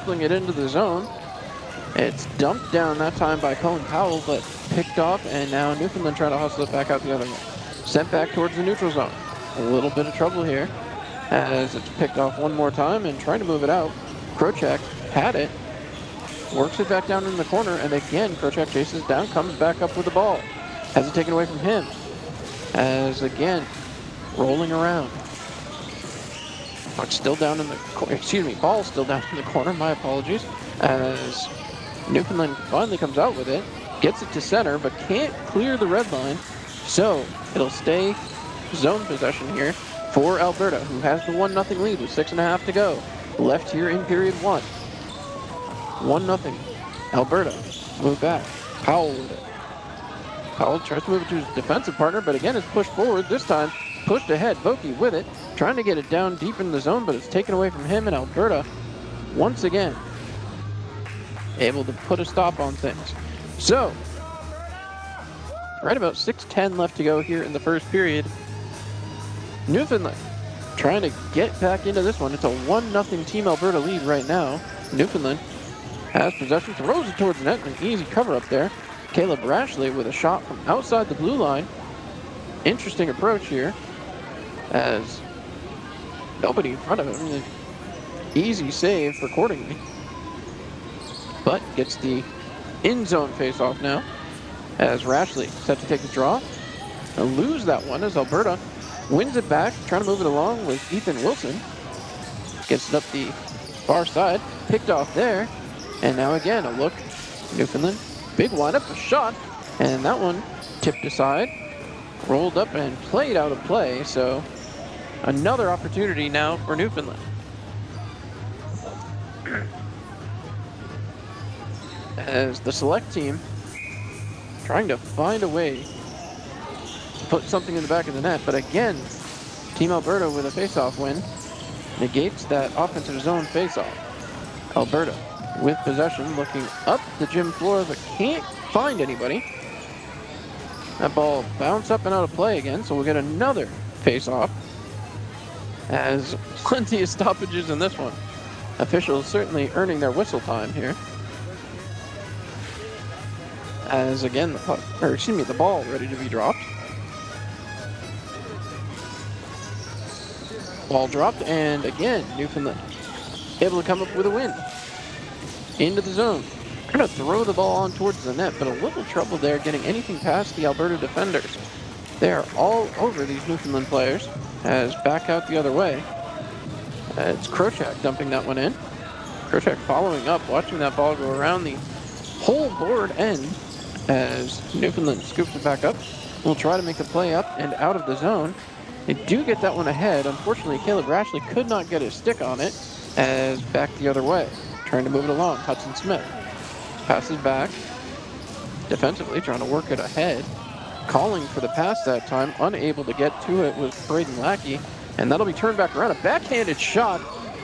rifling it into the zone. It's dumped down that time by Colin Powell, but picked off, and now Newfoundland trying to hustle it back out the other way. Sent back towards the neutral zone. A little bit of trouble here as it's picked off one more time and trying to move it out. Krochak had it, works it back down in the corner, and again Krochak chases down, comes back up with the ball. Has it taken away from him. As again, rolling around. But still down in the corner, ball still down in the corner, my apologies. As Newfoundland finally comes out with it, gets it to center, but can't clear the red line. So it'll stay zone possession here for Alberta, who has the 1-0 lead with 6.5 to go. Left here in period 1. 1-0. Alberta move back. Powell with it. Powell tries to move it to his defensive partner, but again it's pushed forward. This time pushed ahead. Vokey with it, trying to get it down deep in the zone, but it's taken away from him, and Alberta once again able to put a stop on things. So, right about 6:10 left to go here in the first period. Newfoundland trying to get back into this one. It's a 1-0 Team Alberta lead right now. Newfoundland has possession, throws it towards the net, an easy cover up there. Caleb Rashley with a shot from outside the blue line. Interesting approach here, as nobody in front of him. Easy save accordingly, but gets the in-zone face-off now, as Rashley set to take the draw. And lose that one as Alberta wins it back, trying to move it along with Ethan Wilson. Gets it up the far side, picked off there, and now again a look. Newfoundland, big windup, a shot, and that one tipped aside, rolled up and played out of play. So another opportunity now for Newfoundland. As the select team trying to find a way to put something in the back of the net, but again, Team Alberta with a face-off win negates that offensive zone face-off. Alberta with possession, looking up the gym floor, but can't find anybody. That ball bounced up and out of play again, so we'll get another face-off, as plenty of stoppages in this one. Officials certainly earning their whistle time here. As again, the ball ready to be dropped. Ball dropped, and again, Newfoundland able to come up with a win. Into the zone. Trying to throw the ball on towards the net, but a little trouble there getting anything past the Alberta defenders. They are all over these Newfoundland players, as back out the other way. It's Krochak dumping that one in. Krochak following up, watching that ball go around the whole board end, as Newfoundland scoops it back up. Will try to make the play up and out of the zone. They do get that one ahead. Unfortunately, Caleb Rashley could not get his stick on it, as back the other way. Trying to move it along, Hudson Smith. Passes back. Defensively, trying to work it ahead. Calling for the pass that time, unable to get to it with Braden Lackey. And that'll be turned back around. A backhanded shot.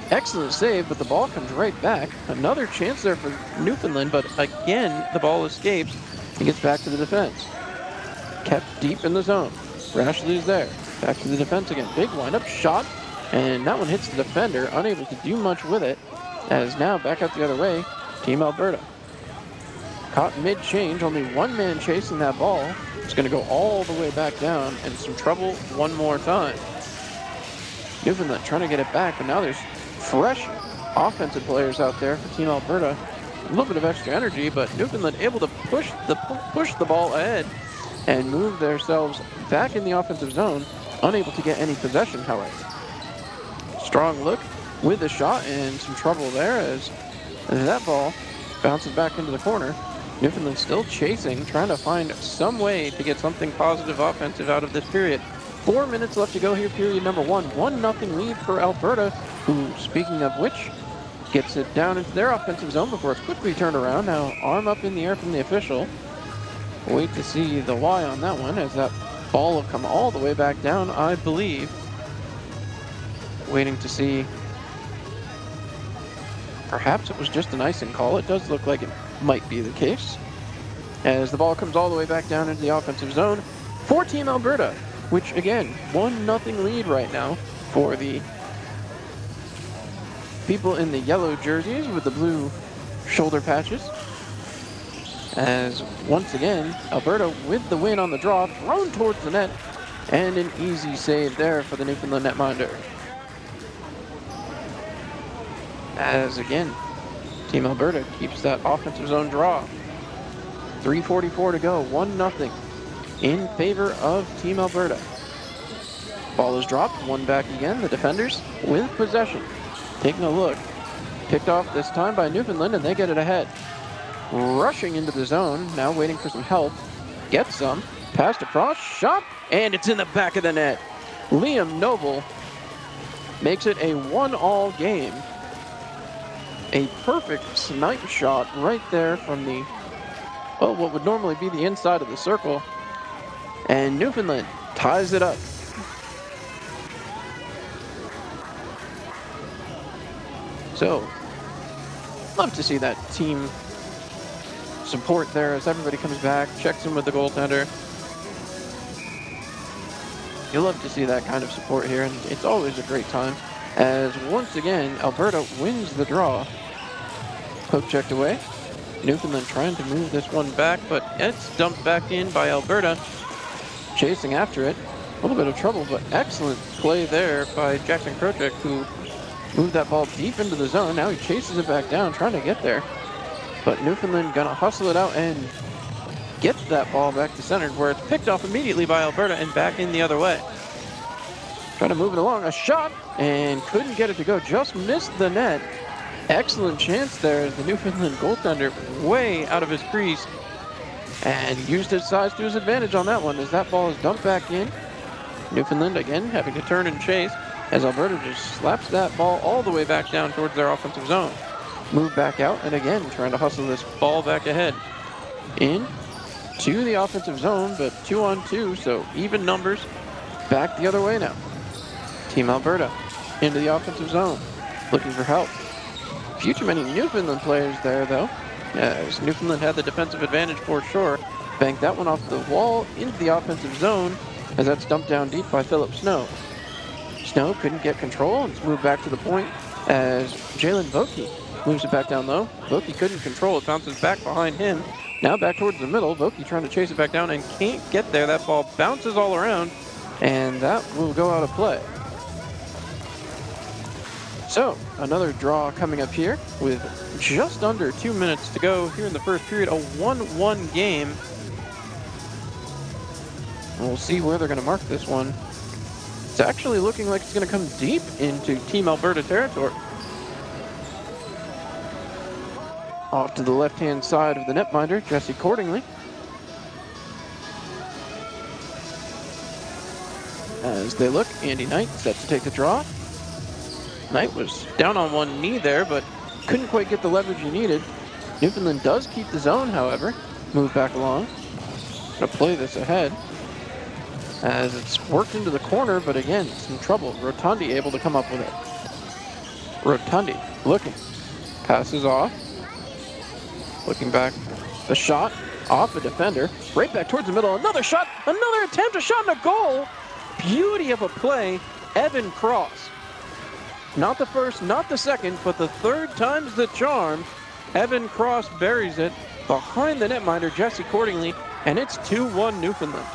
Excellent save, but the ball comes right back. Another chance there for Newfoundland, but again, the ball escapes and gets back to the defense. Kept deep in the zone. Rashley's there. Back to the defense again. Big windup shot, and that one hits the defender, unable to do much with it, as now back out the other way, Team Alberta. Caught mid-change, only one man chasing that ball. It's going to go all the way back down, and some trouble one more time. Newfoundland trying to get it back, but now there's fresh offensive players out there for Team Alberta. A little bit of extra energy, but Newfoundland able to push the ball ahead and move themselves back in the offensive zone, unable to get any possession, however. Strong look with the shot, and some trouble there as that ball bounces back into the corner. Newfoundland still chasing, trying to find some way to get something positive offensive out of this period. 4 minutes left to go here, period number 1. 1-0 lead for Alberta, who, speaking of which, gets it down into their offensive zone before it's quickly turned around. Now, arm up in the air from the official. Wait to see the Y on that one, as that ball will come all the way back down, I believe. Waiting to see. Perhaps it was just an icing call. It does look like it might be the case, as the ball comes all the way back down into the offensive zone for Team Alberta, which again, 1-0 lead right now for the people in the yellow jerseys with the blue shoulder patches. As once again, Alberta with the win on the draw, thrown towards the net, and an easy save there for the Newfoundland netminder. As again, Team Alberta keeps that offensive zone draw. 3:44 to go, 1-0 in favor of Team Alberta. Ball is dropped, one back again, the defenders with possession. Taking a look, picked off this time by Newfoundland, and they get it ahead. Rushing into the zone, now waiting for some help. Gets some, passed across, shot, and it's in the back of the net. Liam Noble makes it a 1-all game. A perfect snipe shot right there from the, well, what would normally be the inside of the circle. And Newfoundland ties it up. So, love to see that team support there as everybody comes back, checks in with the goaltender. You love to see that kind of support here, and it's always a great time. As once again, Alberta wins the draw. Poke checked away. Newfoundland trying to move this one back, but it's dumped back in by Alberta. Chasing after it. A little bit of trouble, but excellent play there by Jackson Krojek, who moved that ball deep into the zone. Now he chases it back down, trying to get there. But Newfoundland gonna hustle it out and get that ball back to center, where it's picked off immediately by Alberta and back in the other way. Trying to move it along, a shot, and couldn't get it to go, just missed the net. Excellent chance there as the Newfoundland goaltender way out of his crease and used his size to his advantage on that one as that ball is dumped back in. Newfoundland again having to turn and chase as Alberta just slaps that ball all the way back down towards their offensive zone. Move back out and again trying to hustle this ball back ahead. In to the offensive zone, but 2-on-2, so even numbers. Back the other way now. Team Alberta into the offensive zone, looking for help. Few too many Newfoundland players there, though, as Newfoundland had the defensive advantage for sure. Banked that one off the wall into the offensive zone as that's dumped down deep by Philip Snow. Snow couldn't get control, and it's moved back to the point as Jalen Vokey moves it back down low. Vokey couldn't control it, bounces back behind him. Now back towards the middle, Vokey trying to chase it back down and can't get there. That ball bounces all around, and that will go out of play. So, another draw coming up here with just under 2 minutes to go here in the first period, a 1-1 game. We'll see where they're going to mark this one. It's actually looking like it's going to come deep into Team Alberta territory. Off to the left-hand side of the netminder, Jesse Cordingley. As they look, Andy Knight set to take the draw. Knight was down on one knee there, but couldn't quite get the leverage he needed. Newfoundland does keep the zone, however. Move back along. Gonna play this ahead as it's worked into the corner, but again, some trouble. Rotundi able to come up with it. Rotundi looking. Passes off. Looking back. The shot off a defender. Right back towards the middle. Another shot. Another attempt. A shot and a goal. Beauty of a play. Evan Cross. Not the first, not the second, but the third time's the charm. Evan Cross buries it behind the netminder, Jesse Cordingley, and it's 2-1 Newfoundland.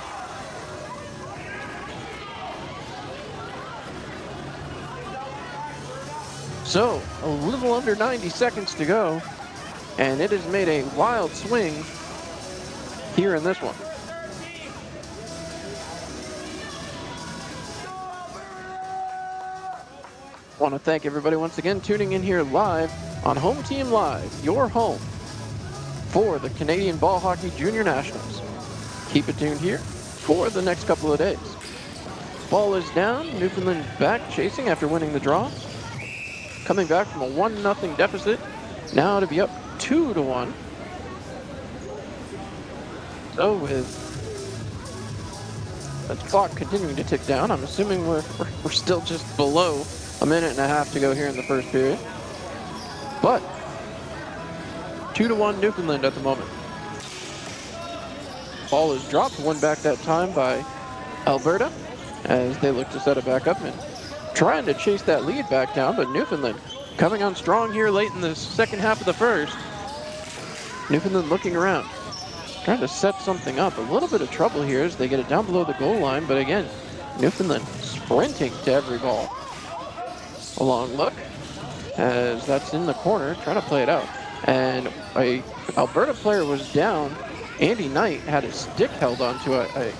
So, a little under 90 seconds to go, and it has made a wild swing here in this one. Want to thank everybody once again tuning in here live on Home Team Live, your home for the Canadian Ball Hockey Junior Nationals. Keep it tuned here for the next couple of days. Ball is down, Newfoundland back chasing after winning the draw. Coming back from a 1-0 deficit, now to be up 2-1. So with the clock continuing to tick down, I'm assuming we're still just below a minute and a half to go here in the first period. But 2-1 Newfoundland at the moment. Ball is dropped, one back that time by Alberta as they look to set it back up and trying to chase that lead back down, but Newfoundland coming on strong here late in the second half of the first. Newfoundland looking around, trying to set something up. A little bit of trouble here as they get it down below the goal line, but again, Newfoundland sprinting to every ball. A long look as that's in the corner, trying to play it out. And a Alberta player was down. Andy Knight had his stick held onto I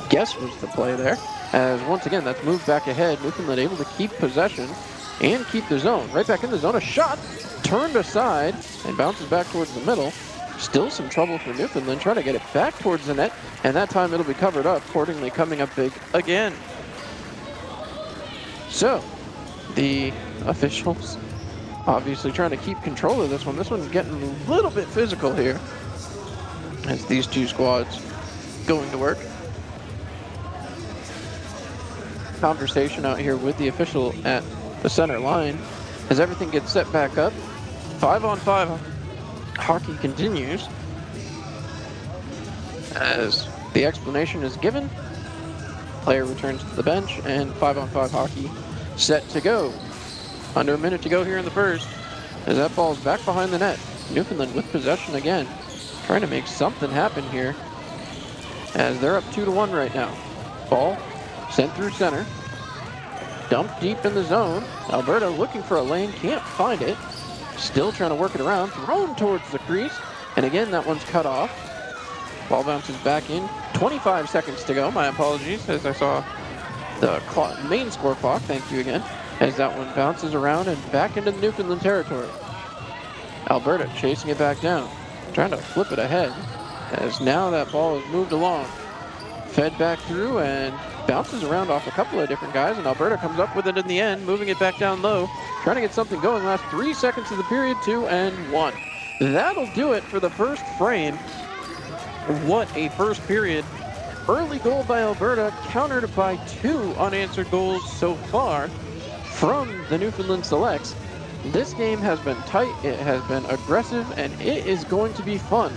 guess was the play there. As once again, that's moved back ahead. Newfoundland able to keep possession and keep the zone. Right back in the zone, a shot turned aside and bounces back towards the middle. Still some trouble for Newfoundland, trying to get it back towards the net, and that time it'll be covered up, accordingly coming up big again. So, the officials obviously trying to keep control of this one. This one's getting a little bit physical here as these two squads going to work. Conversation out here with the official at the center line as everything gets set back up. 5-on-5 hockey continues as the explanation is given. Player returns to the bench and 5-on-5 hockey set to go. Under a minute to go here in the first as that ball's back behind the net. Newfoundland with possession again, trying to make something happen here as they're up 2-1 right now. Ball sent through center, dumped deep in the zone. Alberta looking for a lane, can't find it. Still trying to work it around, thrown towards the crease, and again that one's cut off. Ball bounces back in. 25 seconds to go. My apologies, as I saw the main score clock. Thank you again. As that one bounces around and back into the Newfoundland territory. Alberta chasing it back down, trying to flip it ahead, as now that ball is moved along. Fed back through and bounces around off a couple of different guys, and Alberta comes up with it in the end, moving it back down low, trying to get something going. Last 3 seconds of the period, 2-1. That'll do it for the first frame. What a first period. Early goal by Alberta, countered by 2 unanswered goals so far from the Newfoundland Selects. This game has been tight, it has been aggressive, and it is going to be fun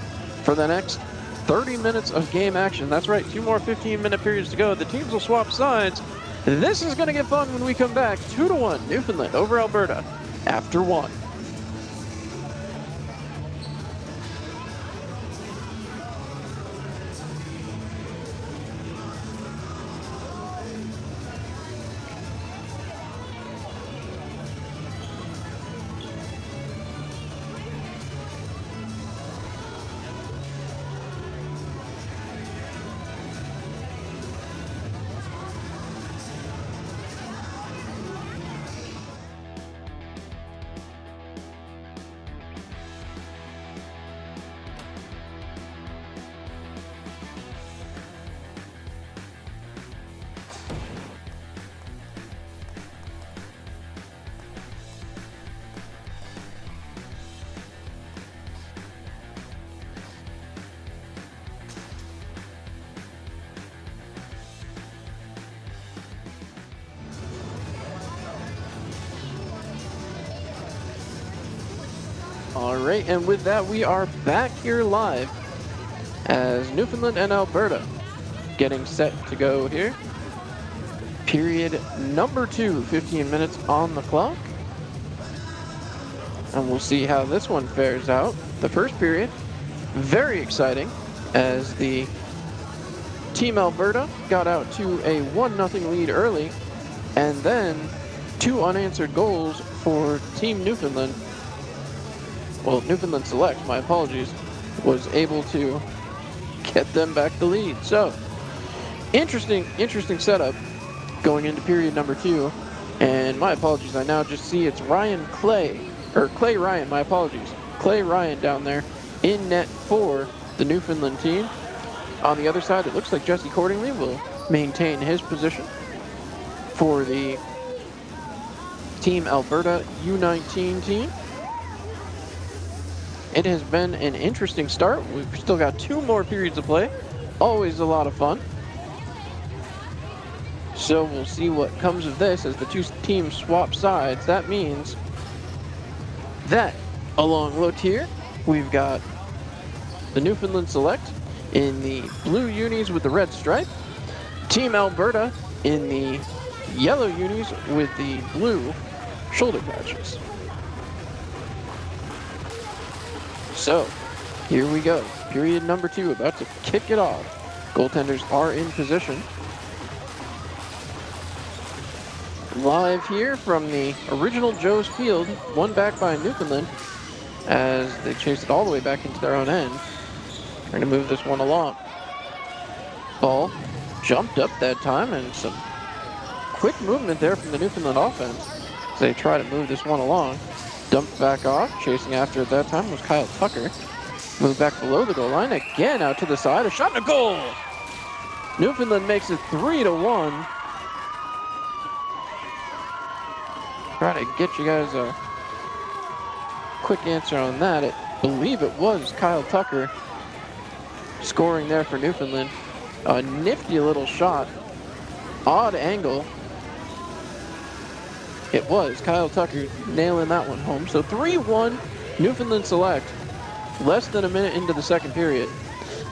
for the next 30 minutes of game action. That's right, 2 more 15-minute periods to go. The teams will swap sides. This is going to get fun when we come back. 2-1, Newfoundland over Alberta after 1. All right, and with that, we are back here live as Newfoundland and Alberta getting set to go here. Period number 2, 15 minutes on the clock. And we'll see how this one fares out. The first period, very exciting, as the Team Alberta got out to a 1-0 lead early, and then 2 unanswered goals for Team Newfoundland. Well, Newfoundland Select, my apologies, was able to get them back the lead. So, interesting setup going into period number 2. And my apologies, I now just see it's Clay Ryan, my apologies. Clay Ryan down there in net for the Newfoundland team. On the other side, it looks like Jesse Cordingley will maintain his position for the Team Alberta U19 team. It has been an interesting start. We've still got 2 more periods to play. Always a lot of fun. So we'll see what comes of this as the 2 teams swap sides. That means that along low tier, we've got the Newfoundland Select in the blue unis with the red stripe. Team Alberta in the yellow unis with the blue shoulder patches. So, here we go. Period number 2, about to kick it off. Goaltenders are in position. Live here from the original Joe's Field, won back by Newfoundland as they chased it all the way back into their own end. Trying to move this one along. Ball jumped up that time, and some quick movement there from the Newfoundland offense as they try to move this one along. Dumped back off, chasing after at that time was Kyle Tucker. Moved back below the goal line, again out to the side, a shot and a goal! Newfoundland makes it 3-1. Try to get you guys a quick answer on that. I believe it was Kyle Tucker scoring there for Newfoundland. A nifty little shot, odd angle. It was Kyle Tucker nailing that one home. So 3-1, Newfoundland select. Less than a minute into the second period.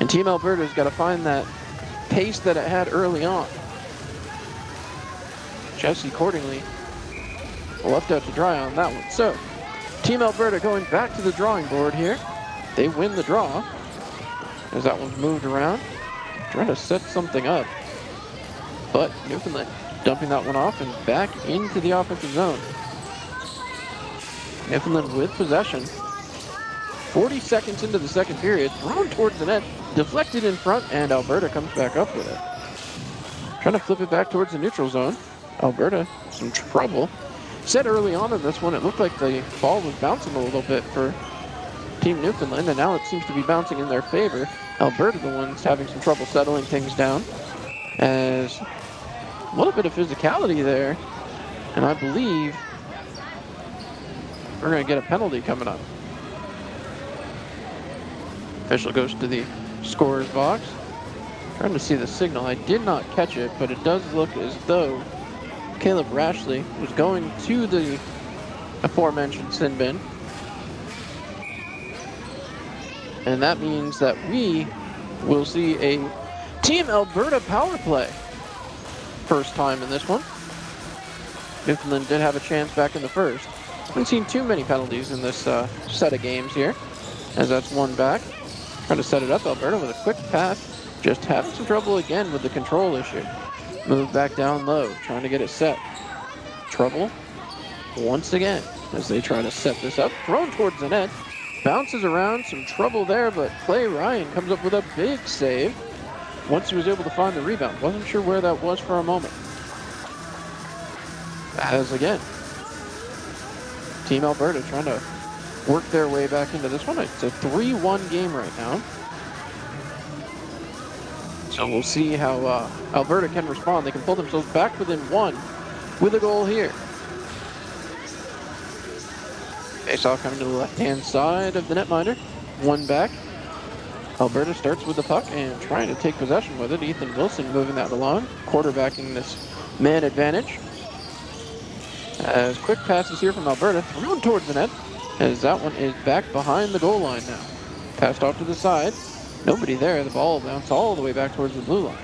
And Team Alberta's got to find that pace that it had early on. Jesse accordingly left out to dry on that one. So, Team Alberta going back to the drawing board here. They win the draw as that one's moved around. Trying to set something up. But Newfoundland dumping that one off and back into the offensive zone. Newfoundland with possession. 40 seconds into the second period, thrown towards the net, deflected in front, and Alberta comes back up with it. Trying to flip it back towards the neutral zone. Alberta, some trouble. Said early on in this one, it looked like the ball was bouncing a little bit for Team Newfoundland, and now it seems to be bouncing in their favor. Alberta, the ones having some trouble settling things down, as a little bit of physicality there, and I believe we're going to get a penalty coming up. Official goes to the scorer's box. Trying to see the signal. I did not catch it, but it does look as though Caleb Rashley was going to the aforementioned sin bin. And that means that we will see a Team Alberta power play. First time in this one. Newfoundland did have a chance back in the first. Haven't seen too many penalties in this set of games here, as that's one back. Trying to set it up, Alberta with a quick pass. Just having some trouble again with the control issue. Move back down low, trying to get it set. Trouble once again as they try to set this up. Thrown towards the net. Bounces around, some trouble there, but Clay Ryan comes up with a big save once he was able to find the rebound. Wasn't sure where that was for a moment. As again, Team Alberta trying to work their way back into this one. It's a 3-1 game right now. So we'll see how Alberta can respond. They can pull themselves back within one with a goal here. Face-off coming to the left-hand side of the netminder. One back. Alberta starts with the puck and trying to take possession with it. Ethan Wilson moving that along, quarterbacking this man advantage. As quick passes here from Alberta, thrown towards the net, as that one is back behind the goal line now. Passed off to the side. Nobody there. The ball bounced all the way back towards the blue line.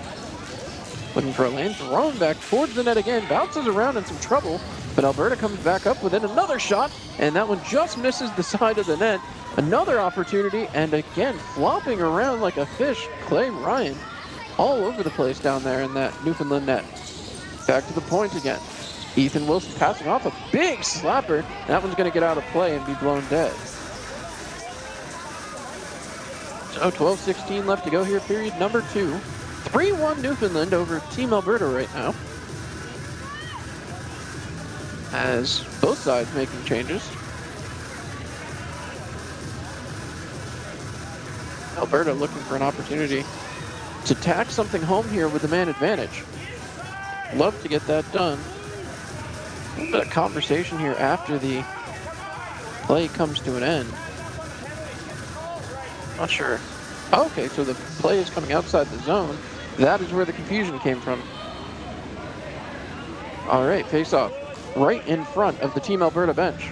Looking for a lane, thrown back towards the net again. Bounces around in some trouble, but Alberta comes back up with it. Another shot, and that one just misses the side of the net. Another opportunity, and again, flopping around like a fish. Clay Ryan all over the place down there in that Newfoundland net. Back to the point again. Ethan Wilson passing off a big slapper. That one's going to get out of play and be blown dead. So 12:16 left to go here, period number 2. 3-1 Newfoundland over Team Alberta right now. As both sides making changes. Alberta looking for an opportunity to tack something home here with the man advantage. Love to get that done. A little bit of conversation here after the play comes to an end. Not sure. Okay, so the play is coming outside the zone. That is where the confusion came from. All right, face off right in front of the Team Alberta bench.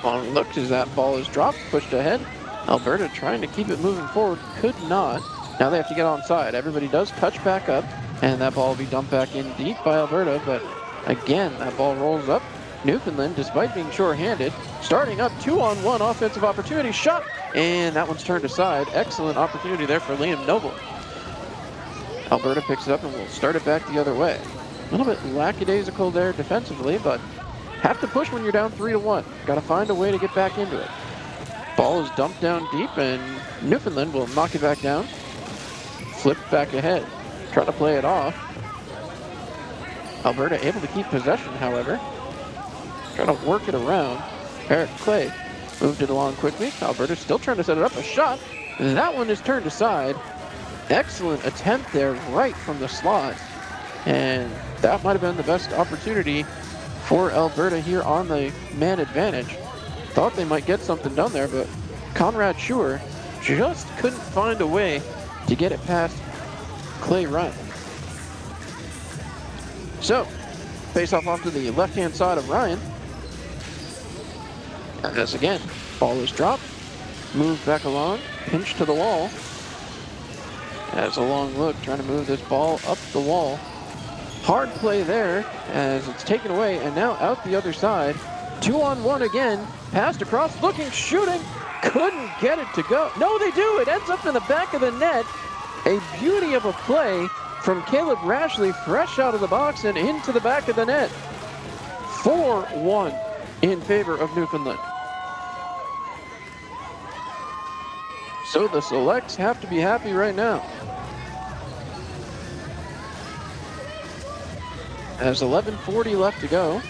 Long look as that ball is dropped, pushed ahead. Alberta trying to keep it moving forward, could not. Now they have to get onside. Everybody does touch back up, and that ball will be dumped back in deep by Alberta, but again, that ball rolls up Newfoundland, despite being short-handed, starting up 2-on-1 offensive opportunity, shot, and that one's turned aside. Excellent opportunity there for Liam Noble. Alberta picks it up and will start it back the other way. A little bit lackadaisical there defensively, but have to push when you're down 3-1. Got to find a way to get back into it. Ball is dumped down deep, and Newfoundland will knock it back down. Flip back ahead, try to play it off. Alberta able to keep possession, however. Trying to work it around. Eric Clay moved it along quickly. Alberta still trying to set it up. A shot. That one is turned aside. Excellent attempt there right from the slot. And that might have been the best opportunity for Alberta here on the man advantage. Thought they might get something done there, but Conrad Schuer just couldn't find a way to get it past Clay Ryan. So, face off to the left-hand side of Ryan. As again, ball is dropped, moved back along, pinched to the wall. As a long look, trying to move this ball up the wall. Hard play there as it's taken away, and now out the other side. 2-on-1 again, passed across, looking, shooting, couldn't get it to go. No, they do, it ends up in the back of the net. A beauty of a play from Caleb Rashley, fresh out of the box and into the back of the net. 4-1 in favor of Newfoundland. So the Selects have to be happy right now. As 11:40 left to go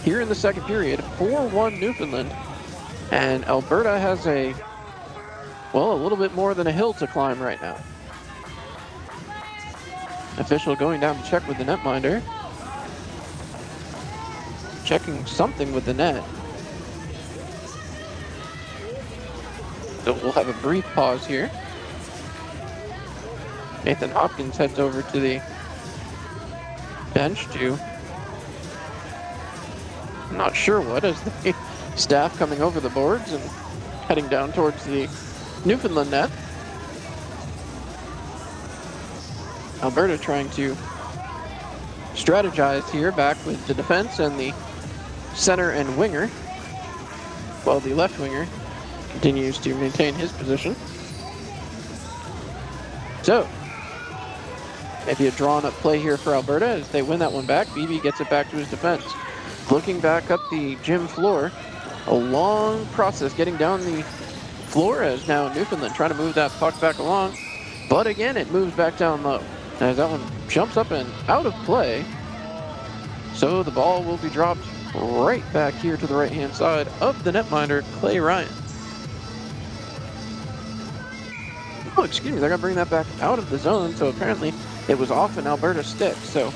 here in the second period, 4-1 Newfoundland. And Alberta has a little bit more than a hill to climb right now. Official going down to check with the netminder. Checking something with the net. So we'll have a brief pause here. Nathan Hopkins heads over to the bench to, I'm not sure what, as the staff coming over the boards and heading down towards the Newfoundland net. Alberta trying to strategize here back with the defense and the center and winger, while the left winger continues to maintain his position. So, maybe a drawn up play here for Alberta as they win that one back. Beebe gets it back to his defense. Looking back up the gym floor, a long process getting down the floor as now Newfoundland trying to move that puck back along. But again, it moves back down low as that one jumps up and out of play. So the ball will be dropped right back here to the right-hand side of the netminder, Clay Ryan. Oh, excuse me, they're going to bring that back out of the zone, so apparently it was off an Alberta stick. So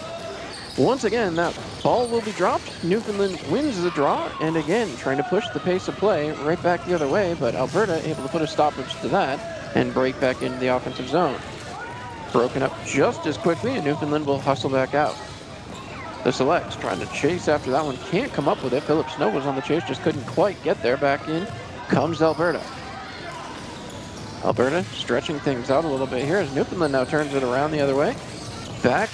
once again, that ball will be dropped. Newfoundland wins the draw, and again, trying to push the pace of play right back the other way, but Alberta able to put a stoppage to that and break back into the offensive zone. Broken up just as quickly, and Newfoundland will hustle back out. The Selects trying to chase after that one, can't come up with it. Philip Snow was on the chase, just couldn't quite get there. Back in comes Alberta. Alberta stretching things out a little bit here as Newfoundland now turns it around the other way. Back,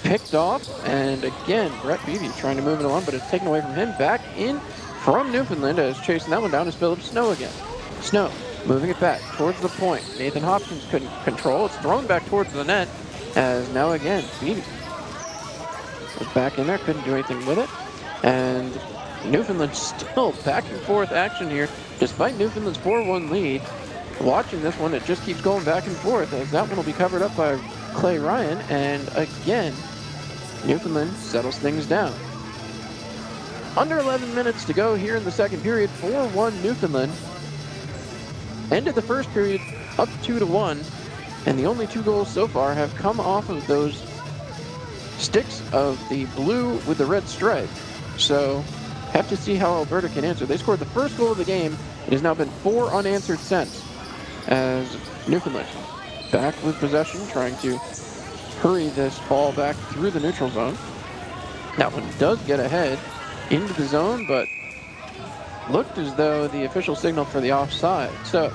picked off, and again, Brett Beebe trying to move it along, but it's taken away from him. Back in from Newfoundland as chasing that one down is Philip Snow again. Snow moving it back towards the point. Nathan Hopkins couldn't control. It's thrown back towards the net as now again, Beebe was back in there, couldn't do anything with it. And Newfoundland still back and forth action here, despite Newfoundland's 4-1 lead. Watching this one, it just keeps going back and forth as that one will be covered up by Clay Ryan. And again, Newfoundland settles things down. Under 11 minutes to go here in the second period, 4-1 Newfoundland. Ended the first period up 2-1, and the only 2 goals so far have come off of those sticks of the blue with the red stripe. So have to see how Alberta can answer. They scored the first goal of the game. It has now been 4 unanswered since, as Newfoundland back with possession, trying to hurry this ball back through the neutral zone. That one does get ahead into the zone, but looked as though the official signaled for the offside. So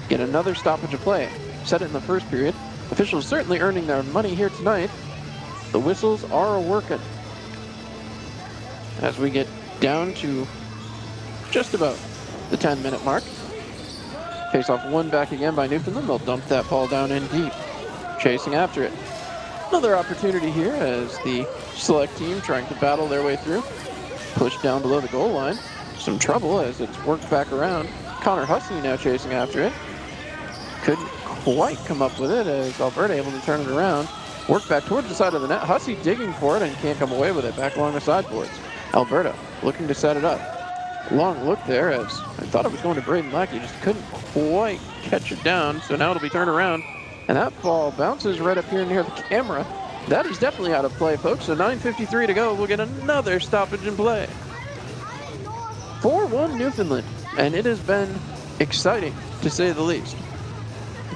get another stoppage of play. Said it in the first period. Officials certainly earning their money here tonight. The whistles are a-working. as we get down to just about the 10-minute mark. Face-off won back again by Newfoundland. They'll dump that ball down in deep, chasing after it. Another opportunity here as the select team trying to battle their way through. Pushed down below the goal line. Some trouble as it's worked back around. Connor Hussey now chasing after it. Couldn't quite come up with it as Alberta able to turn it around. Work back towards the side of the net. Hussey digging for it and can't come away with it back along the sideboards. Alberta looking to set it up. Long look there as I thought it was going to Braden Lackey, just couldn't quite catch it down. So now it'll be turned around. And that ball bounces right up here near the camera. That is definitely out of play, folks. So 9:53 to go. We'll get another stoppage in play. 4-1 Newfoundland. And it has been exciting, to say the least.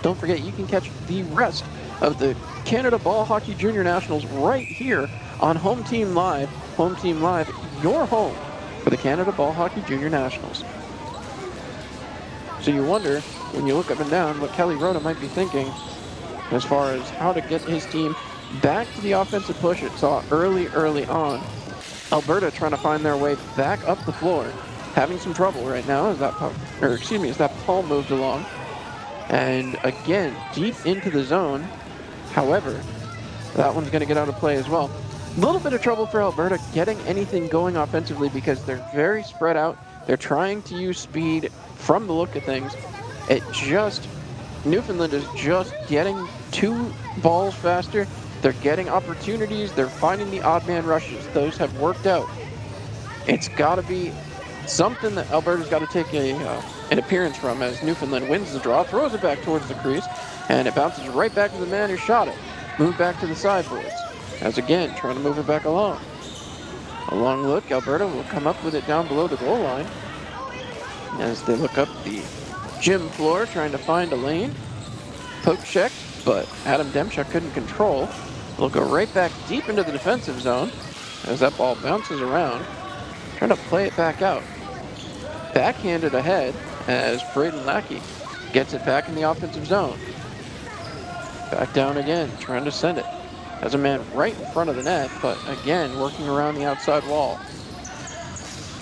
Don't forget, you can catch the rest of the Canada Ball Hockey Junior Nationals right here on Home Team Live. Home Team Live, your home for the Canada Ball Hockey Junior Nationals. So you wonder, when you look up and down, what Kelly Rhoda might be thinking as far as how to get his team back to the offensive push it saw early on. Alberta trying to find their way back up the floor, having some trouble right now as that ball moved along. And again, deep into the zone. However, that one's going to get out of play as well. A little bit of trouble for Alberta getting anything going offensively because they're very spread out. They're trying to use speed from the look of things. Newfoundland is just getting two balls faster. They're getting opportunities. They're finding the odd man rushes. Those have worked out. It's got to be something that Alberta's got to take an appearance from as Newfoundland wins the draw, throws it back towards the crease, and it bounces right back to the man who shot it. Move back to the sideboards. As again, trying to move it back along. A long look, Alberta will come up with it down below the goal line. As they look up the gym floor, trying to find a lane. Poke check, but Adam Demchuk couldn't control. It'll go right back deep into the defensive zone as that ball bounces around. Trying to play it back out. Backhanded ahead as Braden Lackey gets it back in the offensive zone. Back down again, trying to send it. Has a man right in front of the net, but again, working around the outside wall.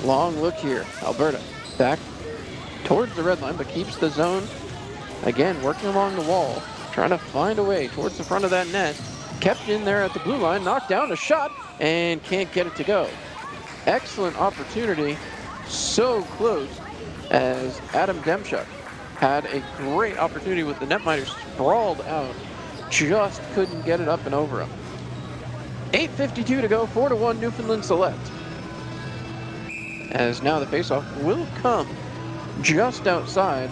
Long look here. Alberta back towards the red line, but keeps the zone. Again, working along the wall, trying to find a way towards the front of that net. Kept in there at the blue line, knocked down a shot, and can't get it to go. Excellent opportunity, so close, as Adam Demchuk had a great opportunity with the netminder sprawled out. Just couldn't get it up and over him. 8:52 to go, 4-1 Newfoundland Select. As now the faceoff will come just outside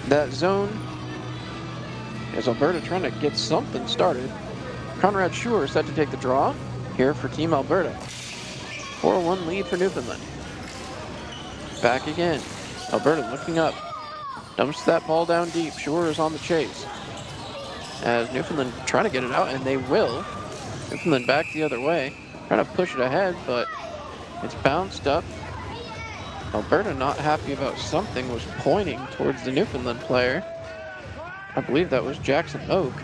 that zone. As Alberta trying to get something started. Conrad Schur set to take the draw here for Team Alberta. 4-1 lead for Newfoundland. Back again. Alberta looking up. Dumps that ball down deep. Schur is on the chase. As Newfoundland trying to get it out, and they will. Newfoundland back the other way. Trying to push it ahead, but it's bounced up. Alberta not happy about something, was pointing towards the Newfoundland player. I believe that was Jackson Oak.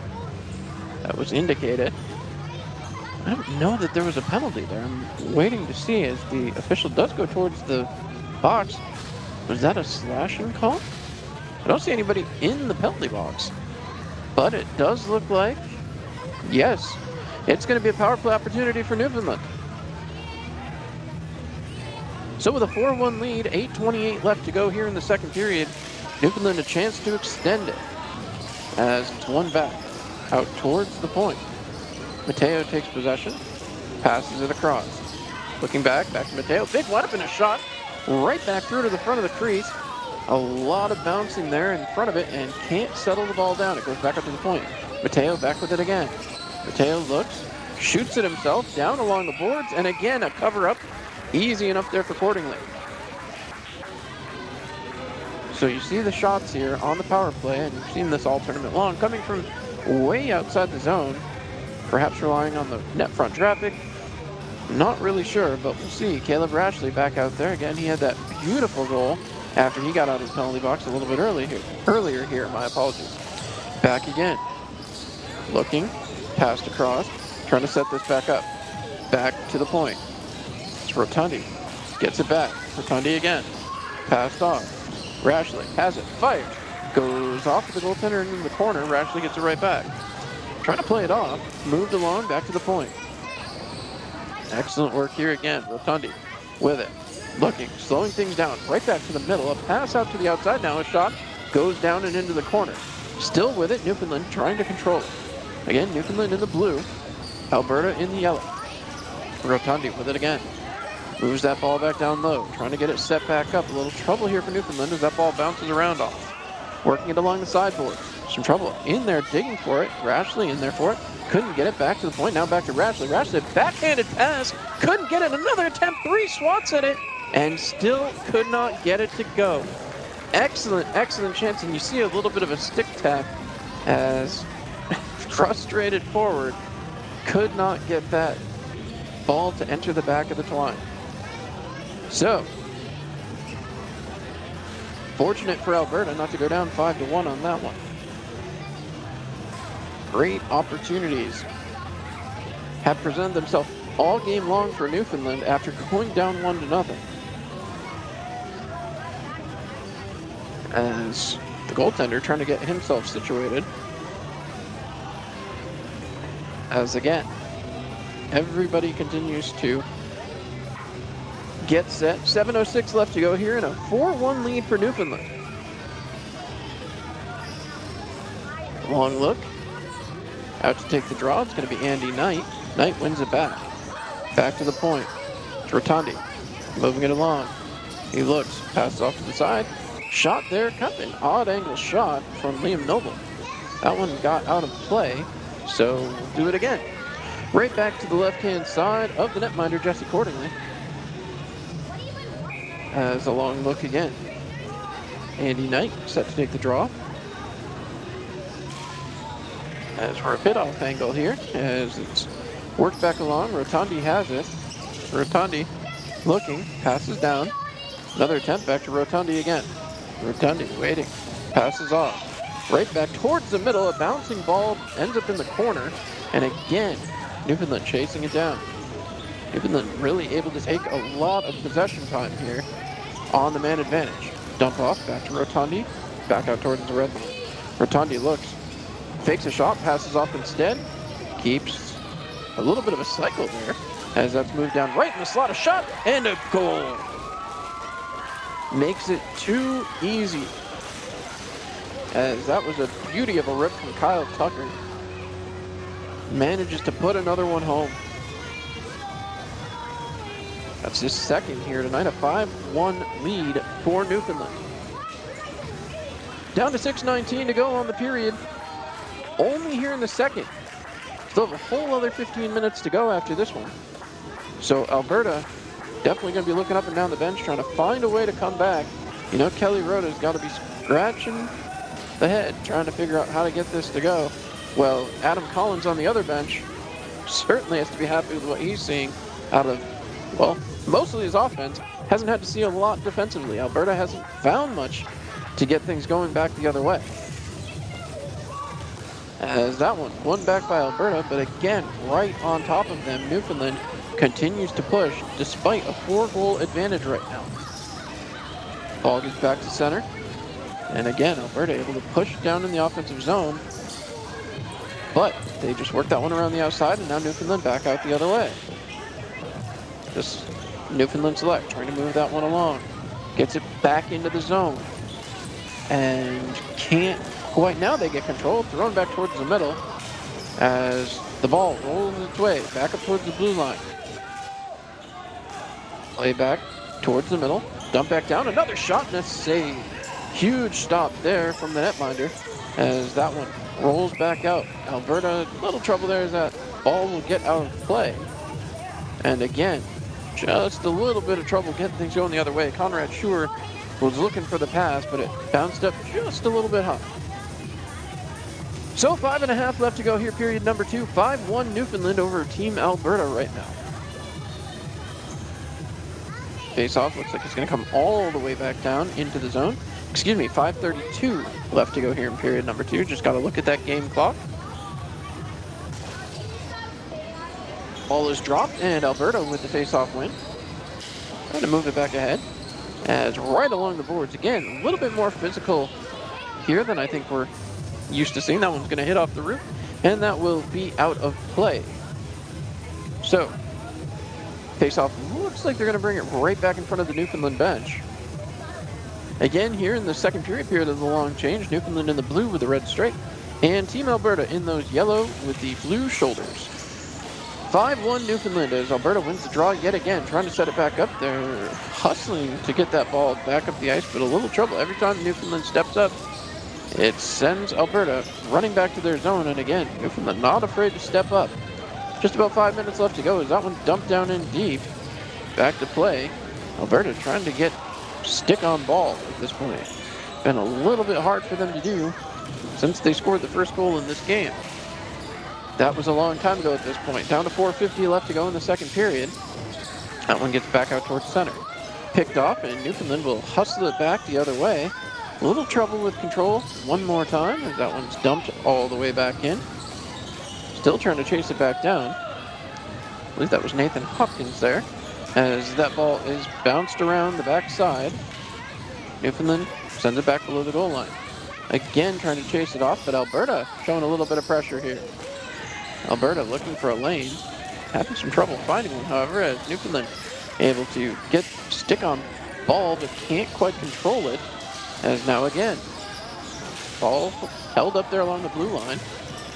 That was indicated. I don't know that there was a penalty there. I'm waiting to see as the official does go towards the box. Was that a slashing call? I don't see anybody in the penalty box. But it does look like, yes, it's going to be a power play opportunity for Newfoundland. So with a 4-1 lead, 8:28 left to go here in the second period, Newfoundland a chance to extend it as it's one back out towards the point. Mateo takes possession, passes it across. Looking back to Mateo, big weapon, a shot right back through to the front of the crease. A lot of bouncing there in front of it and can't settle the ball down. It goes back up to the point. Mateo back with it again. Mateo looks, shoots it himself down along the boards, and again a cover up. Easy enough there for Cordingley. So you see the shots here on the power play, and you've seen this all tournament long, coming from way outside the zone, perhaps relying on the net front traffic. Not really sure, but we'll see. Caleb Rashley back out there again. He had that beautiful goal after he got out of the penalty box a little bit earlier here, my apologies. Back again. Looking, passed across, trying to set this back up. Back to the point. It's Rotundi. Gets it back. Rotundi again. Passed off. Rashley has it. Fired. Goes off to the goaltender into the corner. Rashley gets it right back. Trying to play it off. Moved along. Back to the point. Excellent work here again. Rotundi with it. Looking. Slowing things down. Right back to the middle. A pass out to the outside now. A shot goes down and into the corner. Still with it. Newfoundland trying to control it. Again, Newfoundland in the blue. Alberta in the yellow. Rotundi with it again. Moves that ball back down low. Trying to get it set back up. A little trouble here for Newfoundland as that ball bounces around off. Working it along the sideboard. Some trouble in there digging for it. Rashley in there for it. Couldn't get it back to the point. Now back to Rashley. Rashley, backhanded pass. Couldn't get it. Another attempt. 3 swats at it. And still could not get it to go. Excellent, excellent chance. And you see a little bit of a stick tap as frustrated forward. Could not get that ball to enter the back of the line. So, fortunate for Alberta not to go down 5-1 on that one. Great opportunities have presented themselves all game long for Newfoundland after going down 1-0. As the goaltender trying to get himself situated. As again, everybody continues to get set. 7:06 left to go here and a 4-1 lead for Newfoundland. Long look. Out to take the draw. It's going to be Andy Knight. Knight wins it back. Back to the point. It's Rotundi. Moving it along. He looks. Passes off to the side. Shot there. Kind of an odd angle shot from Liam Noble. That one got out of play. So we'll do it again. Right back to the left-hand side of the netminder, Jesse Cordingley. As a long look again. Andy Knight set to take the draw. As for a bit off angle here, as it's worked back along, Rotundi has it. Rotundi looking, passes down. Another attempt back to Rotundi again. Rotundi waiting, passes off. Right back towards the middle, a bouncing ball ends up in the corner. And again, Newfoundland chasing it down. Newfoundland really able to take a lot of possession time here on the man advantage. Dump off, back to Rotundi, back out towards the red line. Rotundi looks, fakes a shot, passes off instead, keeps a little bit of a cycle there as that's moved down right in the slot, a shot, and a goal. Makes it too easy. As that was a beauty of a rip from Kyle Tucker. Manages to put another one home. That's his second here tonight, a 5-1 lead for Newfoundland. Down to 6:19 to go on the period. Only here in the second. Still have a whole other 15 minutes to go after this one. So Alberta definitely going to be looking up and down the bench, trying to find a way to come back. You know, Kelly Rota's got to be scratching the head, trying to figure out how to get this to go. Well, Adam Collins on the other bench certainly has to be happy with what he's seeing out of, well, mostly his offense. Hasn't had to see a lot defensively. Alberta hasn't found much to get things going back the other way. As that one won back by Alberta, but again, right on top of them, Newfoundland continues to push despite a 4-goal advantage right now. Ball gets back to center. And again, Alberta able to push down in the offensive zone. But they just worked that one around the outside, and now Newfoundland back out the other way. Just Newfoundland select, trying to move that one along. Gets it back into the zone. And can't quite. Now they get control, thrown back towards the middle as the ball rolls its way back up towards the blue line. Play back towards the middle, dump back down, another shot and a save. Huge stop there from the netminder as that one rolls back out. Alberta, little trouble there as that ball will get out of play. And again, just a little bit of trouble getting things going the other way. Conrad Schur was looking for the pass, but it bounced up just a little bit high. So 5.5 left to go here, period number 2. 5-1 Newfoundland over Team Alberta right now. Face-off looks like it's going to come all the way back down into the zone. Excuse me, 5:32 left to go here in period number 2. Just got to look at that game clock. Ball is dropped, and Alberta with the face-off win. trying to move it back ahead. As right along the boards, again, a little bit more physical here than I think we're used to seeing. That one's going to hit off the roof, and that will be out of play. So, face-off looks like they're going to bring it right back in front of the Newfoundland bench. Again, here in the second period of the long change, Newfoundland in the blue with the red stripe, and Team Alberta in those yellow with the blue shoulders. 5-1 Newfoundland as Alberta wins the draw yet again, trying to set it back up. They're hustling to get that ball back up the ice, but a little trouble. Every time Newfoundland steps up, it sends Alberta running back to their zone, and again, Newfoundland not afraid to step up. Just about 5 minutes left to go as that one dumped down in deep. Back to play. Alberta trying to get stick on ball at this point. Been a little bit hard for them to do since they scored the first goal in this game. That was a long time ago at this point. Down to 4:50 left to go in the second period. That one gets back out towards center. Picked off, and Newfoundland will hustle it back the other way. A little trouble with control one more time as that one's dumped all the way back in. Still trying to chase it back down. I believe that was Nathan Hopkins there. As that ball is bounced around the backside, Newfoundland sends it back below the goal line. Again trying to chase it off, but Alberta showing a little bit of pressure here. Alberta looking for a lane, having some trouble finding one, however, as Newfoundland able to get stick on ball, but can't quite control it. As now again, ball held up there along the blue line,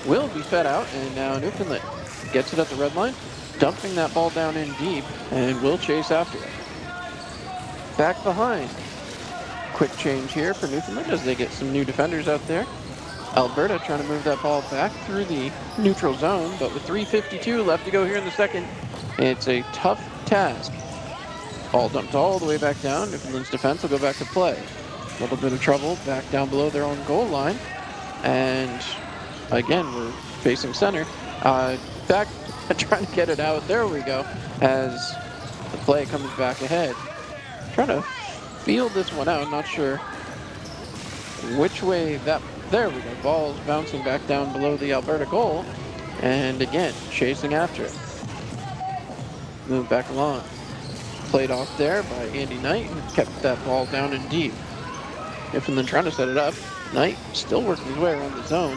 will be fed out, and now Newfoundland gets it at the red line, dumping that ball down in deep, and will chase after it. Back behind. Quick change here for Newfoundland as they get some new defenders out there. Alberta trying to move that ball back through the neutral zone, but with 3:52 left to go here in the second, it's a tough task. Ball dumped all the way back down. Newfoundland's defense will go back to play. A little bit of trouble back down below their own goal line. And again, we're facing center. Back trying to get it out. There we go. As the play comes back ahead. Trying to feel this one out. Not sure which way that... There we go. Ball's bouncing back down below the Alberta goal. And again, chasing after it. Move back along. Played off there by Andy Knight and kept that ball down in deep. Newfoundland trying to set it up. Knight still working his way around the zone,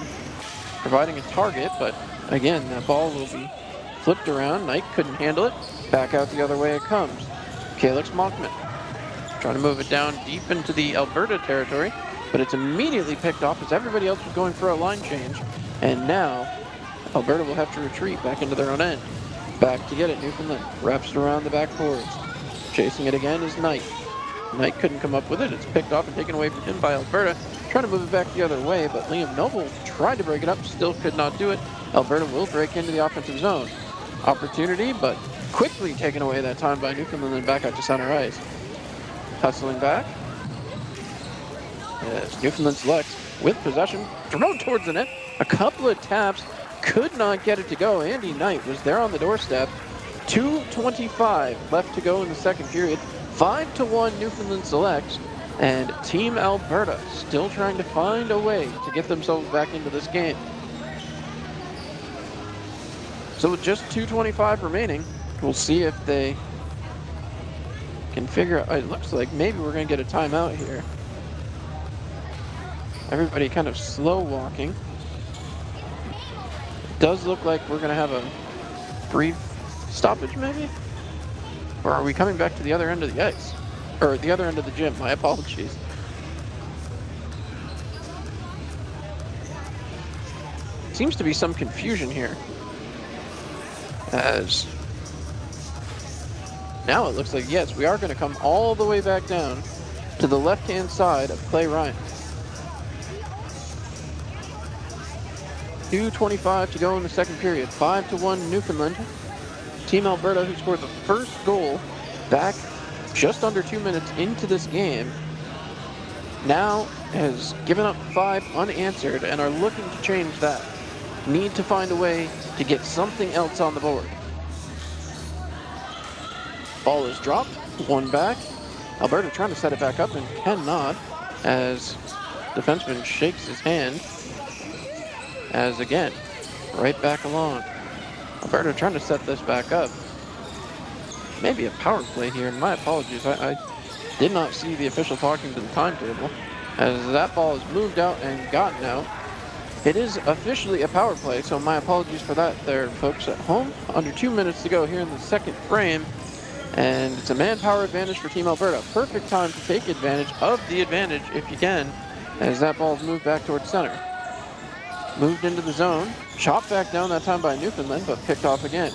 providing a target, but again, that ball will be flipped around. Knight couldn't handle it. Back out the other way it comes. Calix Mockman trying to move it down deep into the Alberta territory, but it's immediately picked off as everybody else was going for a line change. And now, Alberta will have to retreat back into their own end. Back to get it, Newfoundland wraps it around the back boards. Chasing it again is Knight. Knight couldn't come up with it. It's picked off and taken away from him by Alberta. Trying to move it back the other way, but Liam Noble tried to break it up, still could not do it. Alberta will break into the offensive zone. Opportunity, but quickly taken away that time by Newfoundland and back out to center ice. Hustling back. As Newfoundland selects with possession, thrown towards the net. A couple of taps, could not get it to go. Andy Knight was there on the doorstep. 2:25 left to go in the second period. 5-1 Newfoundland selects, and Team Alberta still trying to find a way to get themselves back into this game. So with just 2:25 remaining, we'll see if they can figure out. It looks like maybe we're going to get a timeout here. Everybody kind of slow walking. It does look like we're going to have a brief stoppage maybe? Or are we coming back to the other end of the ice? Or the other end of the gym, my apologies. Seems to be some confusion here. As now it looks like, yes, we are going to come all the way back down to the left-hand side of Clay Ryan. 2:25 to go in the second period. 5-1 Newfoundland. Team Alberta, who scored the first goal back just under 2 minutes into this game, now has given up 5 unanswered and are looking to change that. Need to find a way to get something else on the board. Ball is dropped, one back. Alberta trying to set it back up and cannot, as defenseman shakes his hand. As again, right back along. Alberta trying to set this back up. maybe a power play here, and my apologies. I did not see the official talking to the timetable, as that ball is moved out and gotten out. It is officially a power play, so my apologies for that there, folks at home. Under 2 minutes to go here in the second frame, and it's a manpower advantage for Team Alberta. Perfect time to take advantage of the advantage if you can, as that ball is moved back towards center. Moved into the zone, chopped back down that time by Newfoundland, but picked off again.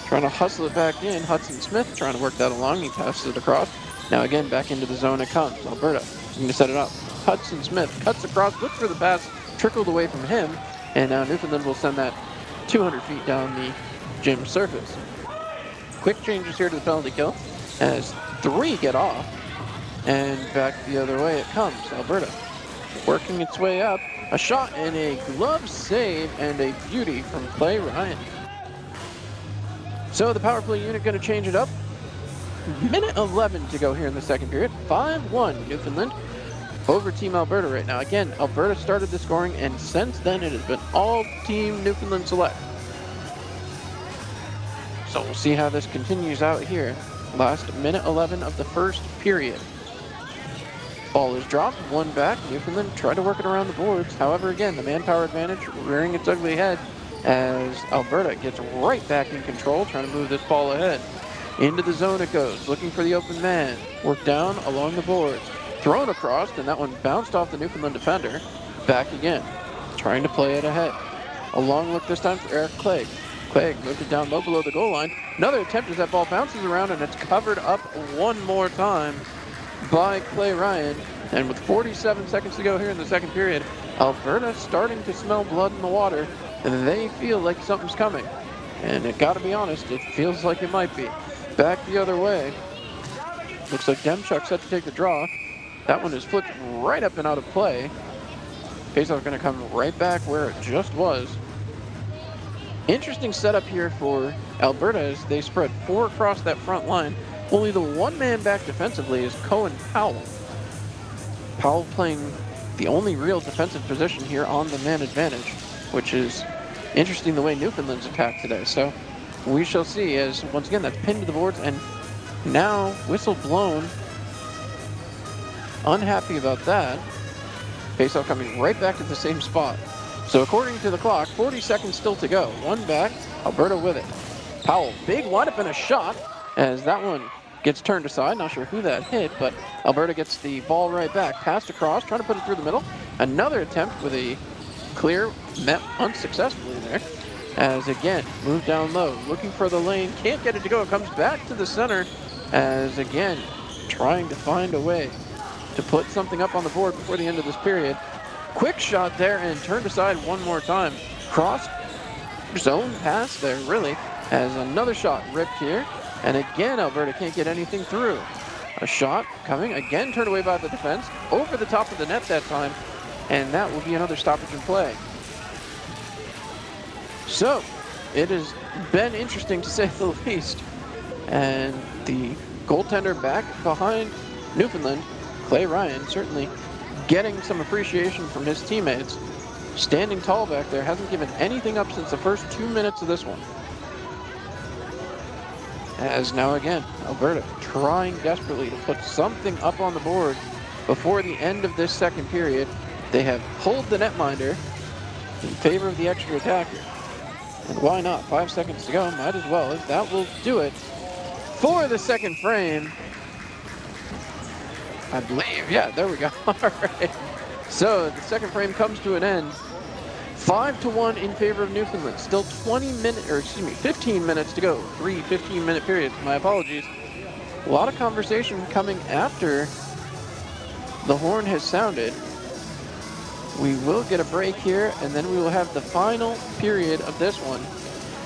Trying to hustle it back in, Hudson Smith trying to work that along, he passes it across. Now again, back into the zone it comes. Alberta looking to set it up. Hudson Smith cuts across, looks for the pass, trickled away from him, and now Newfoundland will send that 200 feet down the gym surface. Quick changes here to the penalty kill, as 3 get off, and back the other way it comes. Alberta working its way up. A shot and a glove save and a beauty from Clay Ryan. So the power play unit going to change it up. Minute 11 to go here in the second period. 5-1 Newfoundland over Team Alberta right now. Again, Alberta started the scoring, and since then it has been all Team Newfoundland select. So we'll see how this continues out here. Last minute 11 of the first period. Ball is dropped, 1 back. Newfoundland tried to work it around the boards. However, again, the manpower advantage rearing its ugly head as Alberta gets right back in control, trying to move this ball ahead. Into the zone it goes, looking for the open man. Work down along the boards. Thrown across, and that one bounced off the Newfoundland defender. Back again, trying to play it ahead. A long look this time for Eric Clegg. Clegg moved it down low below the goal line. Another attempt as that ball bounces around, and it's covered up one more time by Clay Ryan. And with 47 seconds to go here in the second period, Alberta starting to smell blood in the water, and they feel like something's coming. And it gotta be honest, it feels like it might be. Back the other way. Looks like Demchuk set to take the draw. That one is flipped right up and out of play. Faceoff gonna come right back where it just was. Interesting setup here for Alberta as they spread 4 across that front line. Only the one man back defensively is Cohen Powell. Powell playing the only real defensive position here on the man advantage, which is interesting the way Newfoundland's attacked today. So we shall see, as once again that's pinned to the boards, and now whistle blown. Unhappy about that. Faceoff coming right back to the same spot. So according to the clock, 40 seconds still to go. 1 back, Alberta with it. Powell, big windup and a shot, as that one gets turned aside. Not sure who that hit, but Alberta gets the ball right back. Passed across, trying to put it through the middle. Another attempt with a clear, met unsuccessfully there. As again, moved down low, looking for the lane, can't get it to go. It comes back to the center, as again, trying to find a way to put something up on the board before the end of this period. Quick shot there and turned aside one more time. Cross zone pass there, really, as another shot ripped here. And again, Alberta can't get anything through. A shot coming, again turned away by the defense, over the top of the net that time, and that will be another stoppage in play. So, it has been interesting to say the least. And the goaltender back behind Newfoundland, Clay Ryan, certainly getting some appreciation from his teammates. Standing tall back there, hasn't given anything up since the first 2 minutes of this one. As now again, Alberta trying desperately to put something up on the board before the end of this second period. They have pulled the netminder in favor of the extra attacker. And why not? 5 seconds to go, might as well, as that will do it for the second frame. I believe, yeah, there we go. All right. So the second frame comes to an end. 5-1 in favor of Newfoundland. Still 15 minutes to go. 3 15-minute periods. My apologies. A lot of conversation coming after the horn has sounded. We will get a break here, and then we will have the final period of this one.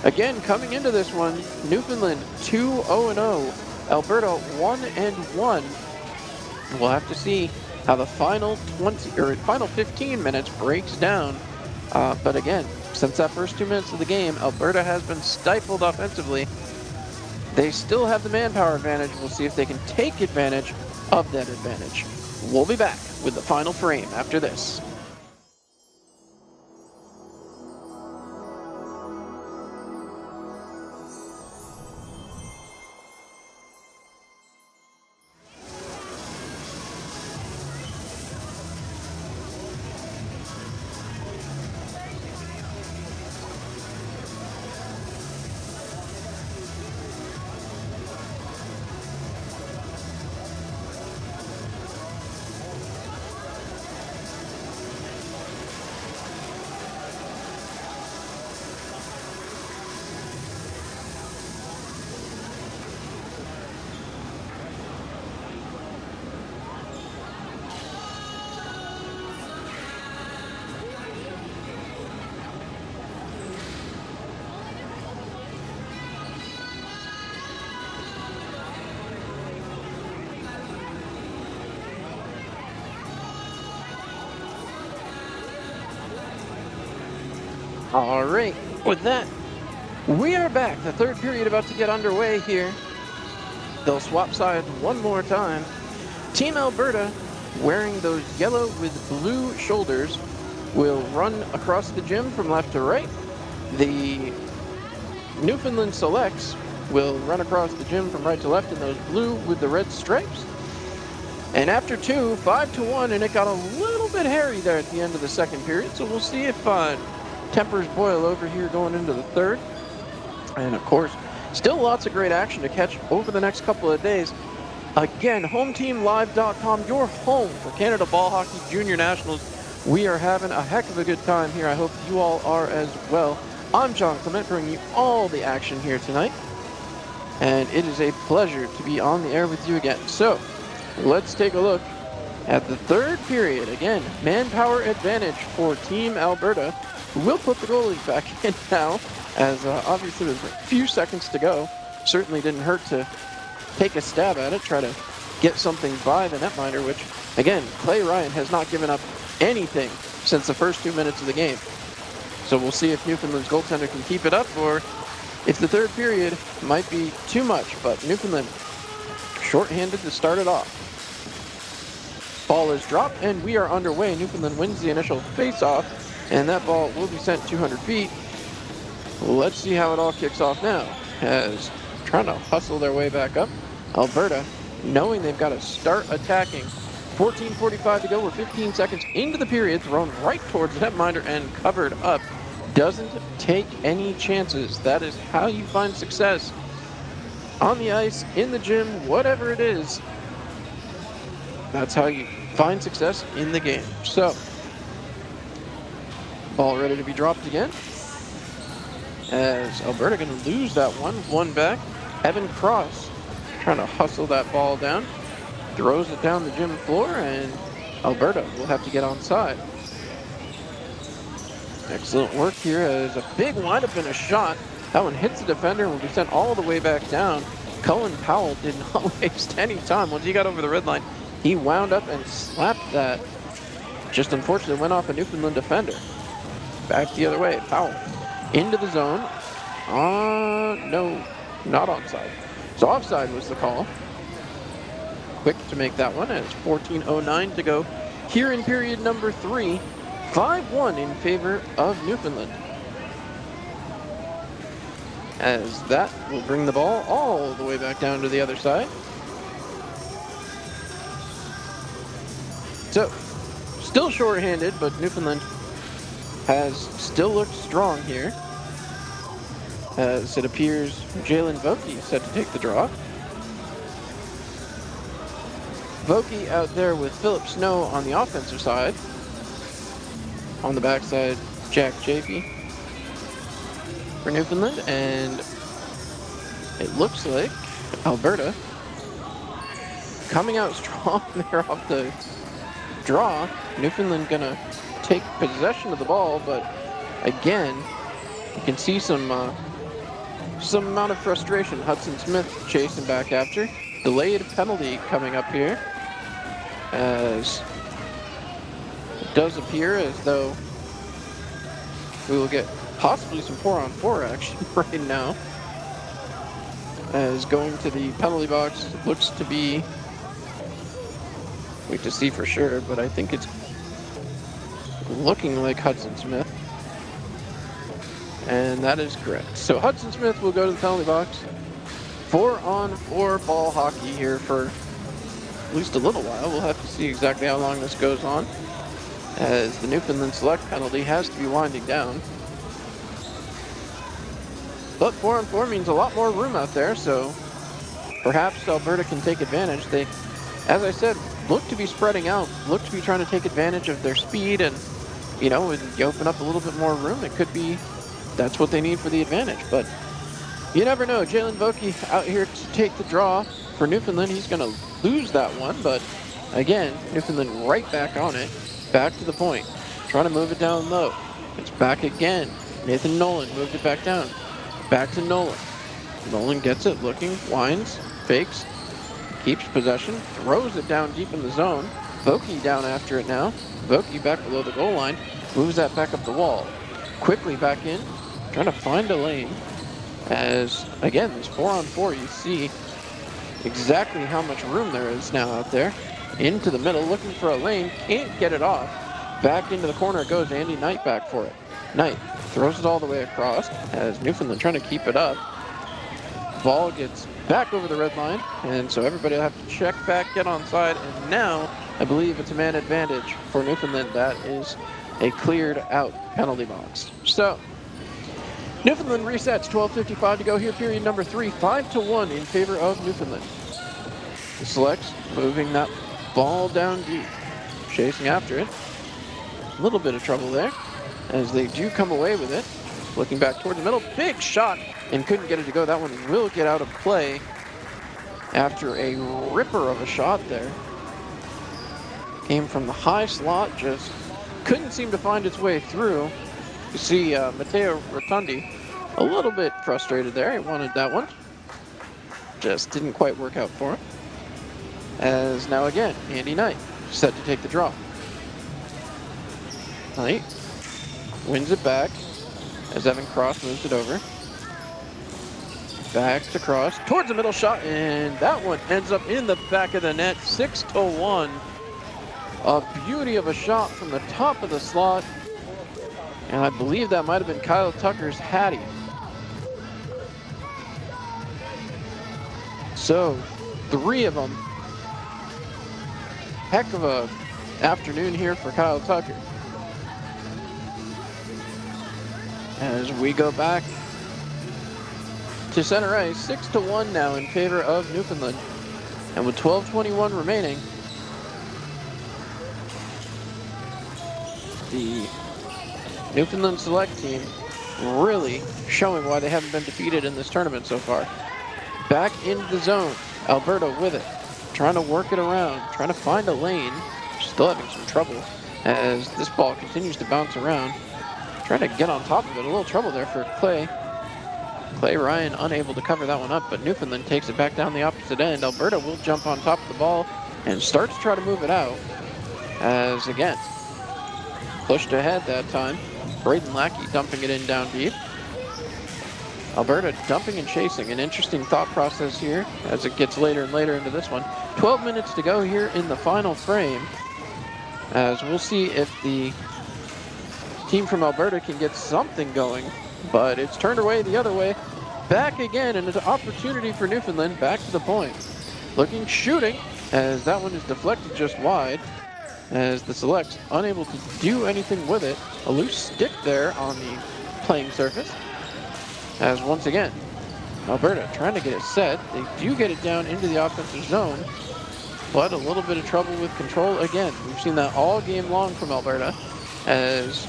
Again, coming into this one, Newfoundland 2-0-0. Alberta 1-1. We'll have to see how the final 15 minutes breaks down. But again, since that first 2 minutes of the game, Alberta has been stifled offensively. They still have the manpower advantage. We'll see if they can take advantage of that advantage. We'll be back with the final frame after this. All right, with that, we are back. The third period about to get underway here. They'll swap sides one more time. Team Alberta, wearing those yellow with blue shoulders, will run across the gym from left to right. The Newfoundland Selects will run across the gym from right to left in those blue with the red stripes. And after two, 5-1, and it got a little bit hairy there at the end of the second period. So we'll see if tempers boil over here going into the third. And of course, still lots of great action to catch over the next couple of days. Again, HomeTeamLive.com, your home for Canada Ball Hockey Junior Nationals. We are having a heck of a good time here. I hope you all are as well. I'm John Clement, bringing you all the action here tonight. And it is a pleasure to be on the air with you again. So, let's take a look at the third period. Again, manpower advantage for Team Alberta, who will put the goalies back in now, as obviously there's a few seconds to go. Certainly didn't hurt to take a stab at it, try to get something by the netminder, which, again, Clay Ryan has not given up anything since the first 2 minutes of the game. So we'll see if Newfoundland's goaltender can keep it up, or if the third period might be too much. But Newfoundland shorthanded to start it off. Ball is dropped, and we are underway. Newfoundland wins the initial face-off, and that ball will be sent 200 feet. Let's see how it all kicks off now, as trying to hustle their way back up. Alberta, knowing they've got to start attacking. 14:45 to go. We're 15 seconds into the period, thrown right towards the netminder and covered up. Doesn't take any chances. That is how you find success on the ice, in the gym, whatever it is. That's how you find success in the game. So, ball ready to be dropped again, as Alberta going to lose that one back. Evan Cross trying to hustle that ball down, throws it down the gym floor, and Alberta will have to get onside. Excellent work here, as a big windup and a shot. That one hits the defender and will be sent all the way back down. Cullen Powell did not waste any time. Once he got over the red line, he wound up and slapped that. Just unfortunately went off a Newfoundland defender. Back the other way, Powell into the zone. No, not onside. So offside was the call. Quick to make that one, as 14:09 to go here in period number 3. 5-1 in favor of Newfoundland, as that will bring the ball all the way back down to the other side. So, still shorthanded, but Newfoundland has still looked strong here, as it appears Jalen Vokey set to take the draw. Vokey out there with Philip Snow on the offensive side. On the backside, Jack Chafee for Newfoundland, and it looks like Alberta coming out strong there off the draw. Newfoundland gonna take possession of the ball, but again, you can see some amount of frustration. Hudson Smith chasing back after. Delayed penalty coming up here, as it does appear as though we will get possibly some 4-on-4 action right now, as going to the penalty box looks to be, wait to see for sure, but I think it's looking like Hudson Smith, and that is correct. So Hudson Smith will go to the penalty box. 4-on-4 ball hockey here for at least a little while. We'll have to see exactly how long this goes on, as the Newfoundland Select penalty has to be winding down. But 4-on-4 means a lot more room out there, so perhaps Alberta can take advantage. They, as I said, look to be spreading out, look to be trying to take advantage of their speed, and, you know, when you open up a little bit more room, it could be that's what they need for the advantage. But you never know. Jalen Vokey out here to take the draw for Newfoundland. He's going to lose that one, but again, Newfoundland right back on it. Back to the point. Trying to move it down low. It's back again. Nathan Nolan moved it back down. Back to Nolan. Nolan gets it, looking, winds, fakes, keeps possession, throws it down deep in the zone. Vokey down after it now. Vokey back below the goal line, moves that back up the wall. quickly back in, trying to find a lane. As, again, this 4-on-4, you see exactly how much room there is now out there. Into the middle, looking for a lane, can't get it off. Back into the corner goes Andy Knight back for it. Knight throws it all the way across as Newfoundland trying to keep it up. Ball gets back over the red line, and so everybody will have to check back, get onside, and now I believe it's a man advantage for Newfoundland. That is a cleared out penalty box. So Newfoundland resets, 12:55 to go here, period number 3, 5-1 in favor of Newfoundland. The Selects moving that ball down deep, chasing after it. A little bit of trouble there as they do come away with it. Looking back toward the middle, big shot, and couldn't get it to go. That one will get out of play after a ripper of a shot there. Came from the high slot, just couldn't seem to find its way through. You see Matteo Rotundi a little bit frustrated there. He wanted that one. Just didn't quite work out for him. As now again, Andy Knight set to take the draw. Knight wins it back as Evan Cross moves it over. Back to Cross, towards the middle shot, and that one ends up in the back of the net, 6-1. A beauty of a shot from the top of the slot. And I believe that might have been Kyle Tucker's Hattie. So, 3 of them. Heck of a afternoon here for Kyle Tucker. As we go back to center ice, 6-1 now in favor of Newfoundland. And with 12:21 remaining, the Newfoundland Select team really showing why they haven't been defeated in this tournament so far. Back into the zone, Alberta with it, trying to work it around, trying to find a lane, still having some trouble as this ball continues to bounce around. Trying to get on top of it, a little trouble there for Clay. Clay Ryan unable to cover that one up, but Newfoundland takes it back down the opposite end. Alberta will jump on top of the ball and start to try to move it out. As again, pushed ahead that time. Braden Lackey dumping it in down deep. Alberta dumping and chasing. An interesting thought process here as it gets later and later into this one. 12 minutes to go here in the final frame. As we'll see if the team from Alberta can get something going, but it's turned away the other way. Back again, and it's an opportunity for Newfoundland back to the point. Looking, shooting, as that one is deflected just wide, as the Selects unable to do anything with it. A loose stick there on the playing surface. As once again, Alberta trying to get it set. They do get it down into the offensive zone, but a little bit of trouble with control again. We've seen that all game long from Alberta as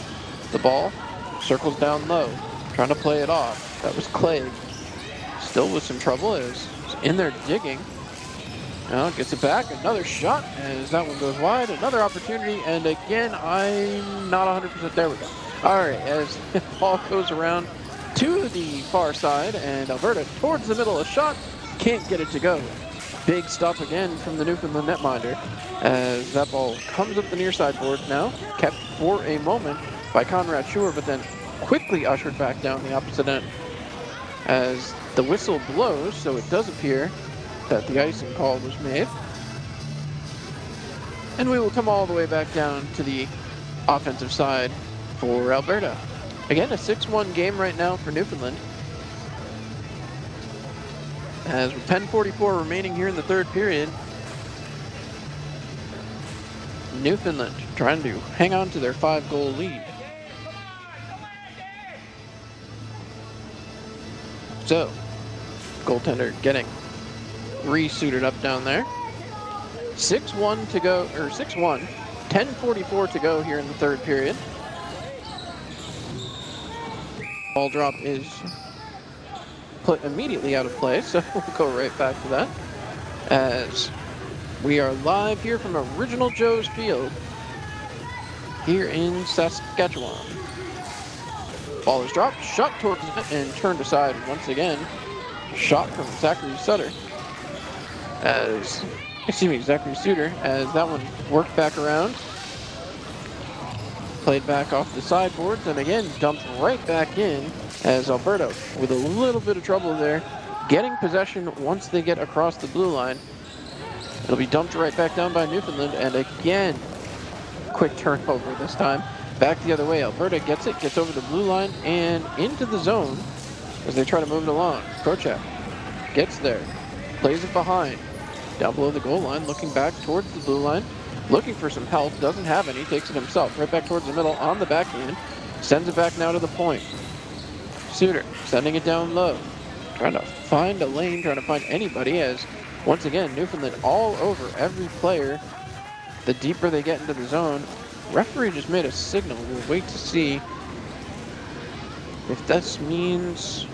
the ball circles down low, trying to play it off. That was Clay. Still with some trouble as he's in there digging. Now gets it back, another shot as that one goes wide, another opportunity, and again, I'm not 100%, there we go. All right, as the ball goes around to the far side, and Alberta towards the middle, a shot, can't get it to go. Big stop again from the Newfoundland netminder as that ball comes up the near side board now, kept for a moment by Conrad Schuer, but then quickly ushered back down the opposite end as the whistle blows, so it does appear that the icing call was made. And we will come all the way back down to the offensive side for Alberta. Again, a 6-1 game right now for Newfoundland. As with 10:44 remaining here in the third period, Newfoundland trying to hang on to their 5-goal lead. So, goaltender getting re-suited up down there. 6-1 to go, or 6-1, 10:44 to go here in the third period. Ball drop is put immediately out of play, so we'll go right back to that. As we are live here from Original Joe's Field here in Saskatchewan. Ball is dropped, shot towards it, and turned aside once again. Shot from Zachary Sutter. Zachary Suter, as that one worked back around. played back off the sideboards and again dumped right back in as Alberta, with a little bit of trouble there, getting possession once they get across the blue line. It'll be dumped right back down by Newfoundland, and again, quick turnover this time. Back the other way, Alberta gets it, gets over the blue line and into the zone as they try to move it along. Krochak gets there, plays it behind, down below the goal line, looking back towards the blue line, looking for some help, doesn't have any, takes it himself, right back towards the middle on the backhand, sends it back now to the point. Suter sending it down low, trying to find a lane, trying to find anybody, as once again, Newfoundland all over every player. The deeper they get into the zone, referee just made a signal. We'll wait to see if this means,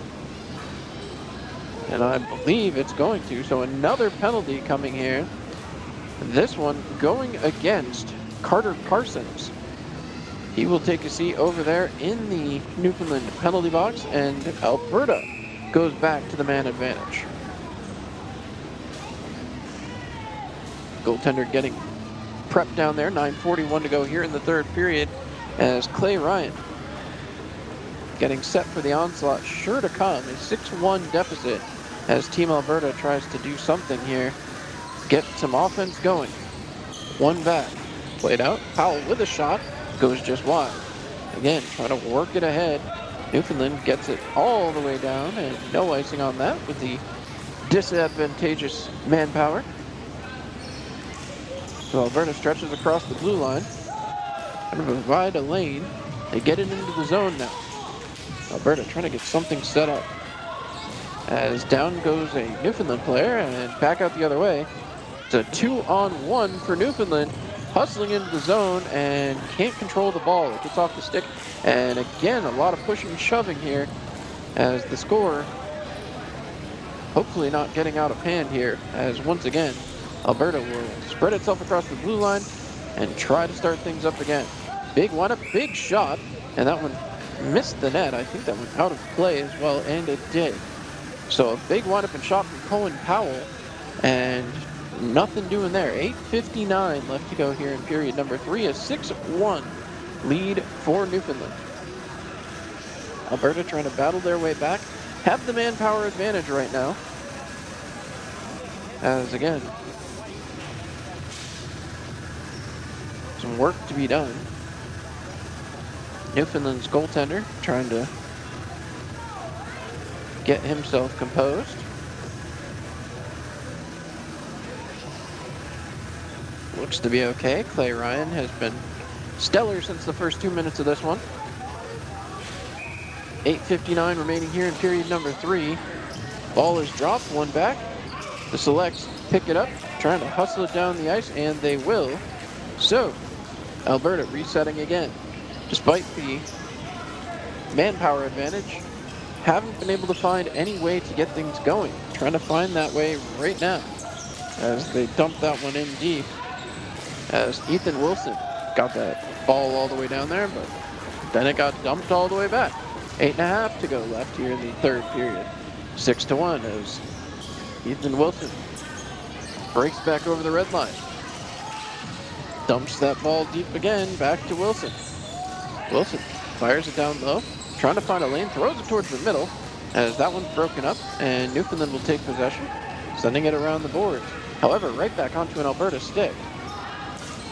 and I believe it's going to, so another penalty coming here. This one going against Carter Parsons. He will take a seat over there in the Newfoundland penalty box, and Alberta goes back to the man advantage. Goaltender getting prepped down there, 9:41 to go here in the third period, as Clay Ryan getting set for the onslaught, sure to come, a 6-1 deficit as Team Alberta tries to do something here, get some offense going. One back, played out, Powell with a shot, goes just wide. Again, trying to work it ahead. Newfoundland gets it all the way down, and no icing on that with the disadvantageous manpower. So Alberta stretches across the blue line, trying to provide a lane. They get it into the zone now. Alberta trying to get something set up. As down goes a Newfoundland player, and back out the other way. It's a 2-on-1 for Newfoundland, hustling into the zone and can't control the ball. It gets off the stick, and again, a lot of pushing and shoving here as the score hopefully not getting out of hand here, as once again, Alberta will spread itself across the blue line and try to start things up again. Big one, a big shot, and that one missed the net. I think that went out of play as well, and it did. So a big one-up and shot from Cohen Powell, and nothing doing there. 8:59 left to go here in period number 3, a 6-1 lead for Newfoundland. Alberta trying to battle their way back, have the manpower advantage right now, as again, some work to be done. Newfoundland's goaltender trying to get himself composed. Looks to be okay. Clay Ryan has been stellar since the first 2 minutes of this one. 8:59 remaining here in period number 3. Ball is dropped, one back. The Selects pick it up, trying to hustle it down the ice, and they will. So, Alberta resetting again. Despite the manpower advantage, haven't been able to find any way to get things going. Trying to find that way right now as they dump that one in deep, as Ethan Wilson got that ball all the way down there, but then it got dumped all the way back. 8.5 to go left here in the third period. 6-1 as Ethan Wilson breaks back over the red line. Dumps that ball deep again, back to Wilson. Wilson fires it down low, trying to find a lane, throws it towards the middle, as that one's broken up, and Newfoundland will take possession, sending it around the boards. However, right back onto an Alberta stick.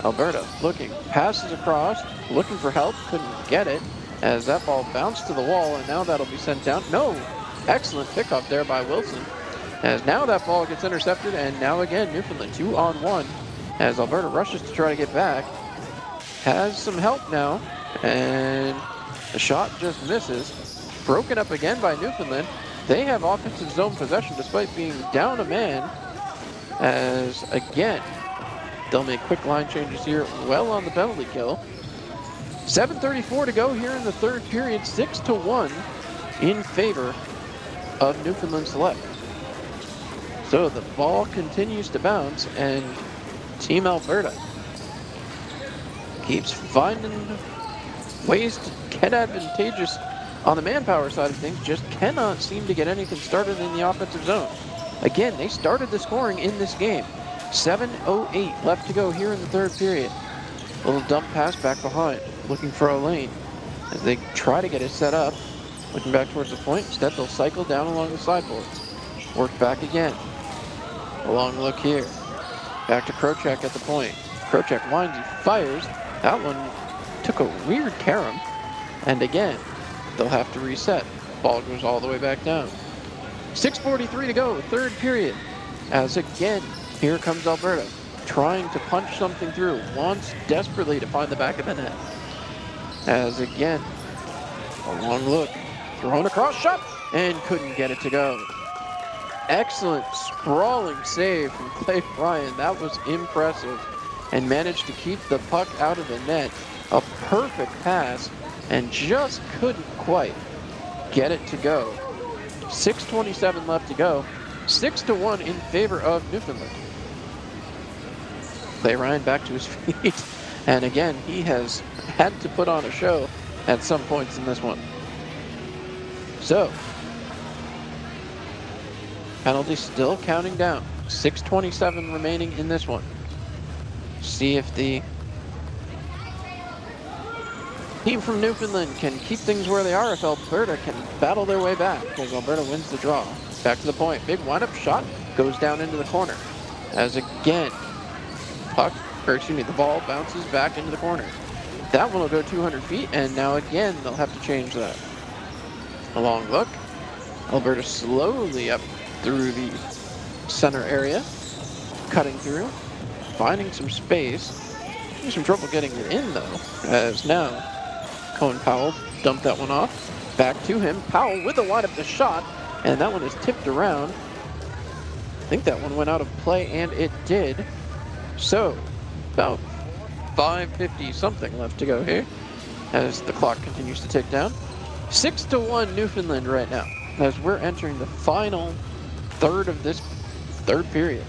Alberta looking, passes across, looking for help, couldn't get it, as that ball bounced to the wall, and now that'll be sent down. No, excellent pickup there by Wilson, as now that ball gets intercepted, and now again, Newfoundland 2-on-1, as Alberta rushes to try to get back. Has some help now, and the shot just misses. Broken up again by Newfoundland. They have offensive zone possession despite being down a man, as again, they'll make quick line changes here well on the penalty kill. 7:34 to go here in the third period, 6-1 in favor of Newfoundland Select. So the ball continues to bounce, and Team Alberta keeps finding ways to get advantageous on the manpower side of things, just cannot seem to get anything started in the offensive zone. Again, they started the scoring in this game. 7:08 left to go here in the third period. Little dump pass back behind, looking for a lane as they try to get it set up. Looking back towards the point. Instead, they'll cycle down along the sideboards. Work back again. A long look here. Back to Krocek at the point. Krocek winds, he fires. That one took a weird carom. And again, they'll have to reset. Ball goes all the way back down. 6:43 to go, third period. As again, here comes Alberta, trying to punch something through. Wants desperately to find the back of the net. As again, a long look. Thrown across, shot, and couldn't get it to go. Excellent sprawling save from Clay Ryan. That was impressive. And managed to keep the puck out of the net. A perfect pass, and just couldn't quite get it to go. 6:27 left to go. 6-1 in favor of Newfoundland. Clay Ryan back to his feet. And again, he has had to put on a show at some points in this one. So, penalty still counting down. 6:27 remaining in this one. See if the team from Newfoundland can keep things where they are, if Alberta can battle their way back, because Alberta wins the draw. Back to the point. Big wind-up shot goes down into the corner. As again, the ball bounces back into the corner. That one will go 200 feet, and now again they'll have to change that. A long look. Alberta slowly up through the center area, cutting through, finding some space. Having some trouble getting it in though, as now Cohen Powell dumped that one off. Back to him. Powell with the wind up the shot, and that one is tipped around. I think that one went out of play, and it did. So, about 5:50 something left to go here as the clock continues to tick down. 6-1 Newfoundland right now as we're entering the final third of this third period.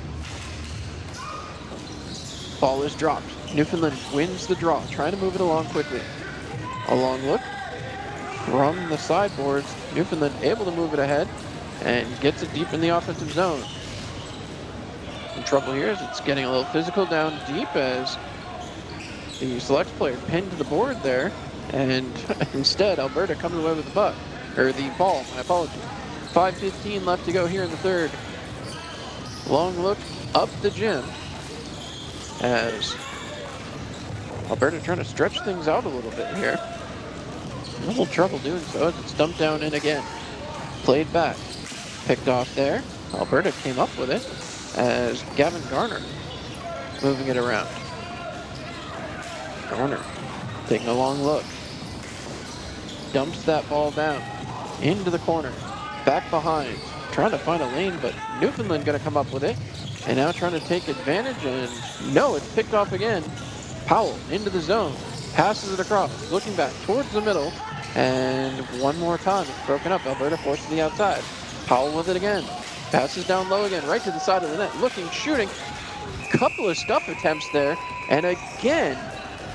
Ball is dropped. Newfoundland wins the draw, trying to move it along quickly. A long look from the sideboards. Newfoundland able to move it ahead and gets it deep in the offensive zone. In trouble here as it's getting a little physical down deep as the Selects player pinned to the board there, and instead Alberta comes away with the puck, or the ball, my apologies. 5:15 left to go here in the third. Long look up the gym as Alberta trying to stretch things out a little bit here. A little trouble doing so as it's dumped down in again. Played back, picked off there. Alberta came up with it as Gavin Garner moving it around. Garner taking a long look. Dumps that ball down into the corner. Back behind. Trying to find a lane, but Newfoundland going to come up with it. And now trying to take advantage, and no, it's picked off again. Powell into the zone. Passes it across. Looking back towards the middle. And one more time, it's broken up. Alberta forced to the outside. Powell with it again. Passes down low again, right to the side of the net. Looking, shooting. Couple of stuff attempts there. And again,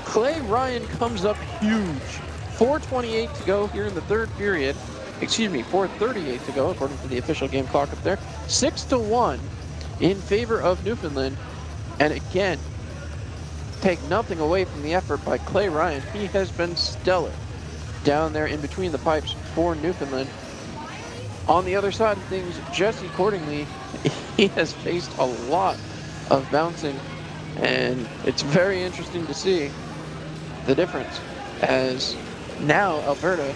Clay Ryan comes up huge. 4:28 to go here in the third period. Excuse me, 4:38 to go according to the official game clock up there. 6-1 in favor of Newfoundland. And again, take nothing away from the effort by Clay Ryan. He has been stellar down there in between the pipes for Newfoundland. On the other side of things, Jesse Cordingley, he has faced a lot of bouncing, and it's very interesting to see the difference as now Alberta,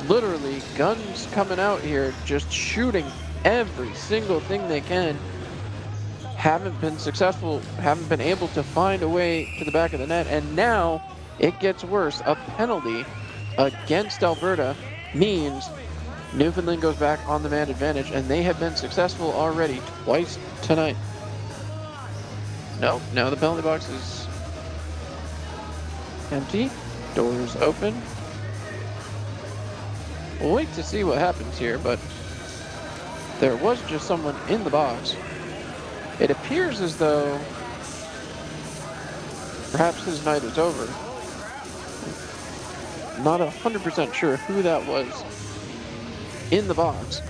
literally guns coming out here, just shooting every single thing they can. Haven't been successful, haven't been able to find a way to the back of the net, and now it gets worse. A penalty against Alberta means Newfoundland goes back on the man advantage, and they have been successful already twice tonight. No, now the penalty box is empty. Doors open. We'll wait to see what happens here, but there was just someone in the box. It appears as though perhaps his night is over. Not 100% sure who that was in the box,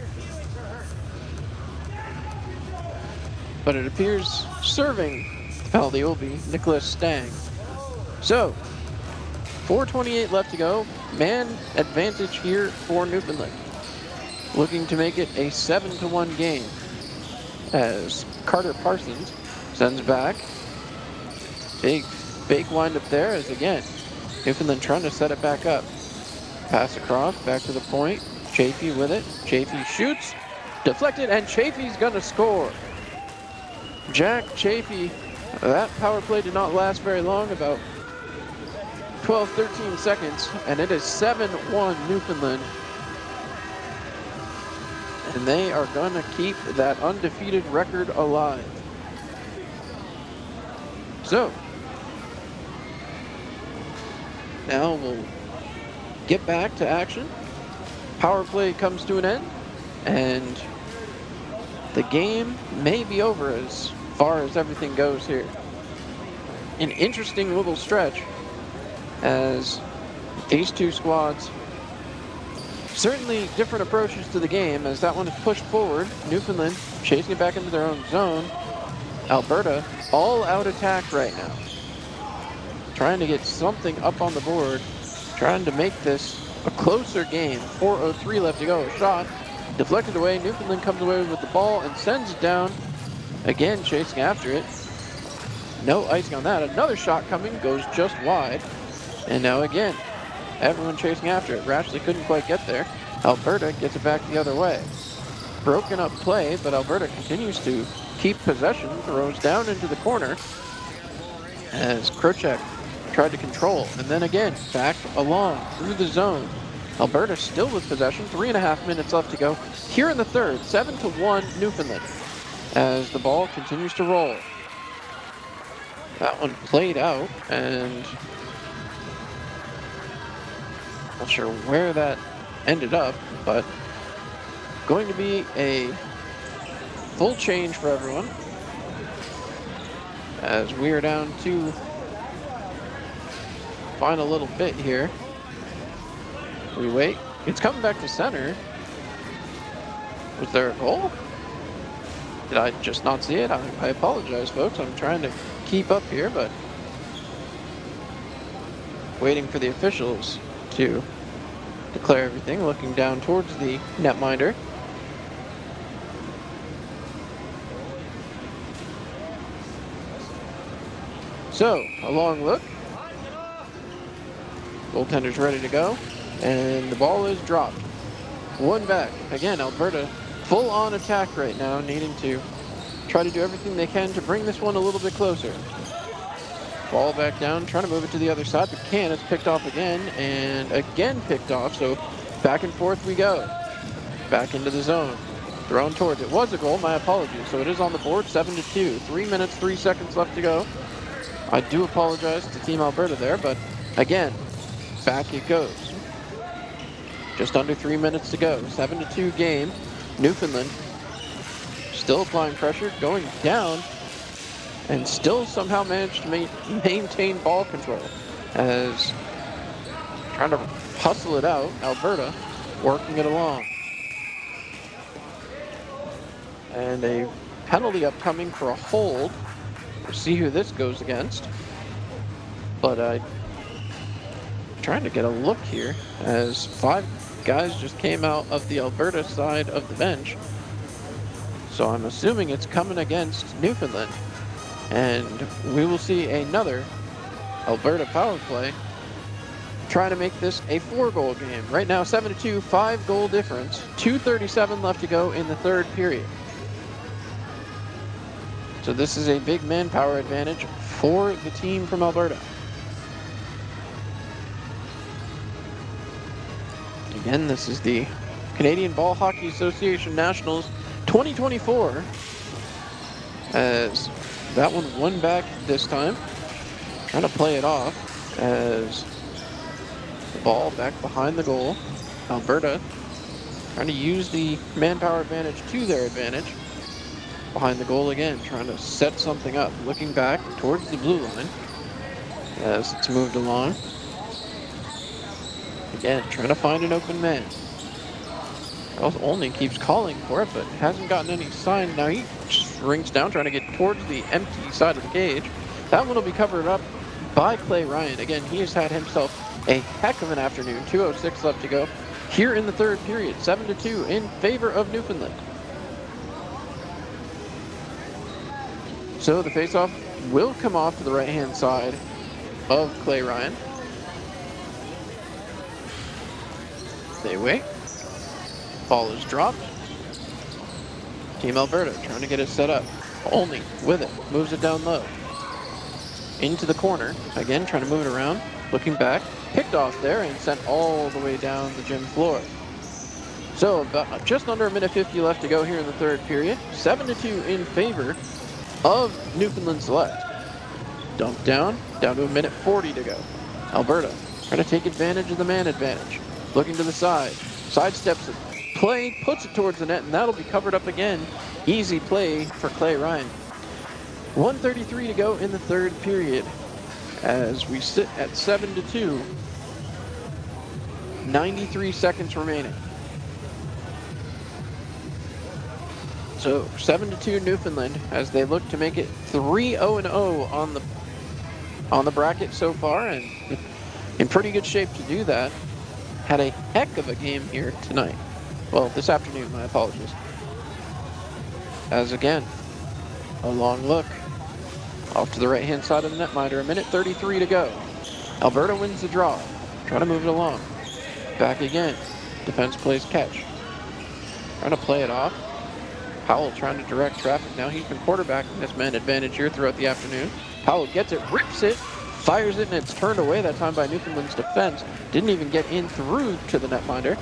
but it appears serving the penalty will be Nicholas Stang. So, 4:28 left to go. Man advantage here for Newfoundland. Looking to make it a 7-1 game as Carter Parsons sends back. Big fake windup there as, again, Newfoundland trying to set it back up. Pass across, back to the point. Chafee with it. Chafee shoots. Deflected, and Chafee's going to score. Jack Chafee. That power play did not last very long, about 12, 13 seconds, and it is 7-1 Newfoundland. And they are going to keep that undefeated record alive. So, now we'll get back to action. Power play comes to an end, and the game may be over as far as everything goes here. An interesting little stretch as these two squads, certainly different approaches to the game, as that one is pushed forward. Newfoundland chasing it back into their own zone. Alberta all out attack right now, trying to get something up on the board, trying to make this a closer game. 4:03 left to go. A shot deflected away. Newfoundland comes away with the ball and sends it down. Again, chasing after it. No icing on that. Another shot coming, goes just wide. And now again, everyone chasing after it. Rashley couldn't quite get there. Alberta gets it back the other way. Broken up play, but Alberta continues to keep possession. Throws down into the corner as Krocek tried to control. And then again, back along through the zone. Alberta still with possession. 3.5 minutes left to go here in the third. 7-1 Newfoundland as the ball continues to roll. That one played out, and not sure where that ended up, but going to be a full change for everyone as we are down to final little bit here. We wait. It's coming back to center. Was there a goal? Did I just not see it? I apologize, folks. I'm trying to keep up here, but waiting for the officials to declare everything, looking down towards the netminder. So, a long look. Goaltender's ready to go, and the ball is dropped. One back. Again, Alberta full on attack right now, needing to try to do everything they can to bring this one a little bit closer. Ball back down, trying to move it to the other side, but can't. It's picked off again, and again picked off, so back and forth we go. Back into the zone. Thrown towards it. Was a goal, my apologies. So it is on the board, 7-2. 3 minutes, 3 seconds left to go. I do apologize to Team Alberta there, but again, back it goes. Just under 3 minutes to go. 7-2 game. Newfoundland still applying pressure, going down, and still somehow managed to maintain ball control as trying to hustle it out. Alberta working it along. And a penalty upcoming for a hold. We'll see who this goes against. But I'm trying to get a look here as 5 guys just came out of the Alberta side of the bench. So I'm assuming it's coming against Newfoundland. And we will see another Alberta power play trying to make this a 4-goal game. Right now, 7-2, 5-goal difference. 2:37 left to go in the third period. So this is a big manpower advantage for the team from Alberta. Again, this is the Canadian Ball Hockey Association Nationals 2024. As that one won back this time. Trying to play it off as the ball back behind the goal. Alberta trying to use the manpower advantage to their advantage. Behind the goal again, trying to set something up. Looking back towards the blue line as it's moved along. Again, trying to find an open man. Charles Olney keeps calling for it, but hasn't gotten any sign. Now he just rings down, trying to get towards the empty side of the cage. That one will be covered up by Clay Ryan. Again, he has had himself a heck of an afternoon. 2:06 left to go here in the third period. 7-2 in favor of Newfoundland. So the faceoff will come off to the right-hand side of Clay Ryan. They wait. Ball is dropped. Team Alberta trying to get it set up. Olney with it. Moves it down low. Into the corner. Again, trying to move it around. Looking back. Picked off there and sent all the way down the gym floor. So about just under 1:50 left to go here in the third period. 7-2 in favor of Newfoundland Select. Dump down to 1:40 to go. Alberta trying to take advantage of the man advantage. Looking to the side. Sidesteps it. Play, puts it towards the net, and that'll be covered up again. Easy play for Clay Ryan. 1:33 to go in the third period as we sit at 7-2. 93 seconds remaining. So 7-2 Newfoundland as they look to make it 3-0-0 on the bracket so far, and in pretty good shape to do that. Had a heck of a game here tonight. Well, this afternoon, my apologies. As again, a long look off to the right-hand side of the netminder. 1:33 to go. Alberta wins the draw. Trying to move it along. Back again. Defense plays catch. Trying to play it off. Powell trying to direct traffic. Now he's been quarterbacking this man advantage here throughout the afternoon. Powell gets it, rips it, fires it, and it's turned away that time by Newfoundland's defense. Didn't even get in through to the netminder.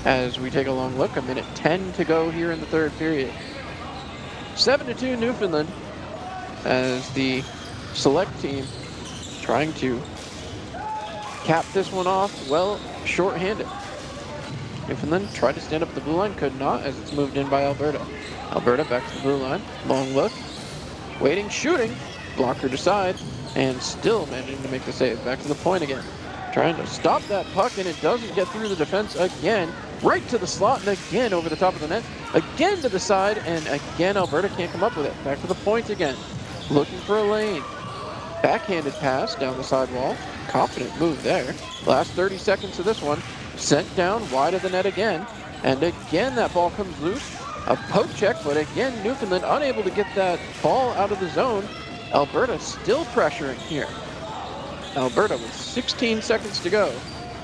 As we take a long look, 1:10 to go here in the third period. 7-2 Newfoundland as the select team trying to cap this one off, well, short-handed. Newfoundland tried to stand up at the blue line, could not, as it's moved in by Alberta. Alberta back to the blue line, long look, waiting, shooting, blocker to side, and still managing to make the save. Back to the point again. Trying to stop that puck, and it doesn't get through the defense again. Right to the slot, and again over the top of the net. Again to the side, and again Alberta can't come up with it. Back to the point again. Looking for a lane. Backhanded pass down the sidewall. Confident move there. Last 30 seconds of this one. Sent down wide of the net again. And again that ball comes loose. A poke check, but again Newfoundland unable to get that ball out of the zone. Alberta still pressuring here. Alberta with 16 seconds to go.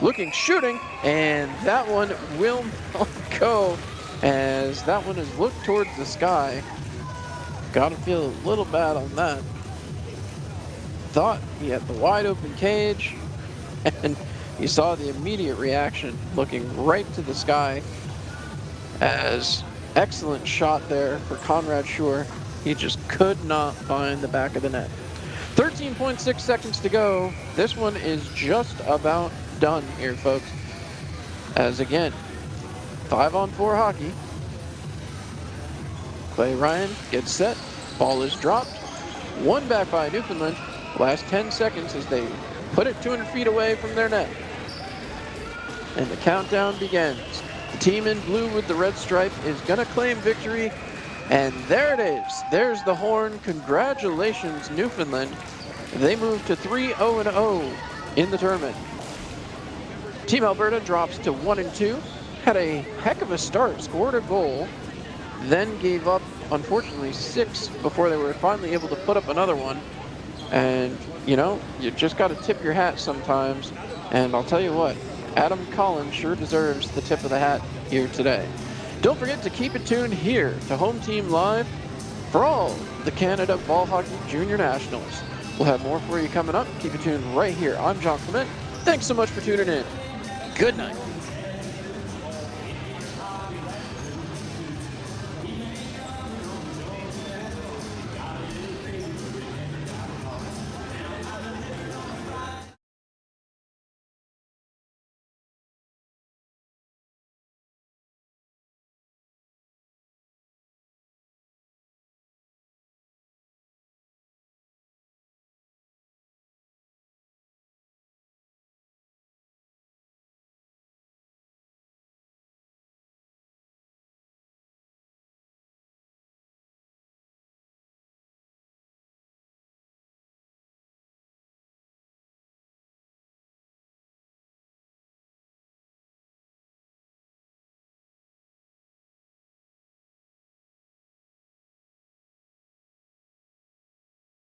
Looking, shooting, and that one will not go as that one is looked towards the sky. Gotta feel a little bad on that. Thought he had the wide open cage, and you saw the immediate reaction looking right to the sky as excellent shot there for Conrad Schur. He just could not find the back of the net. 13.6 seconds to go. This one is just about done here, folks. As again, 5-on-4 hockey. Clay Ryan gets set. Ball is dropped. One back by Newfoundland. Last 10 seconds as they put it 200 feet away from their net. And the countdown begins. The team in blue with the red stripe is going to claim victory. And there it is. There's the horn. Congratulations, Newfoundland. They move to 3-0-0 in the tournament. Team Alberta drops to 1-2. Had a heck of a start. Scored a goal. Then gave up, unfortunately, 6 before they were finally able to put up another one. And, you know, you just got to tip your hat sometimes. And I'll tell you what, Adam Collins sure deserves the tip of the hat here today. Don't forget to keep it tuned here to Home Team Live for all the Canada Ball Hockey Junior Nationals. We'll have more for you coming up. Keep it tuned right here. I'm John Clement. Thanks so much for tuning in. Good night.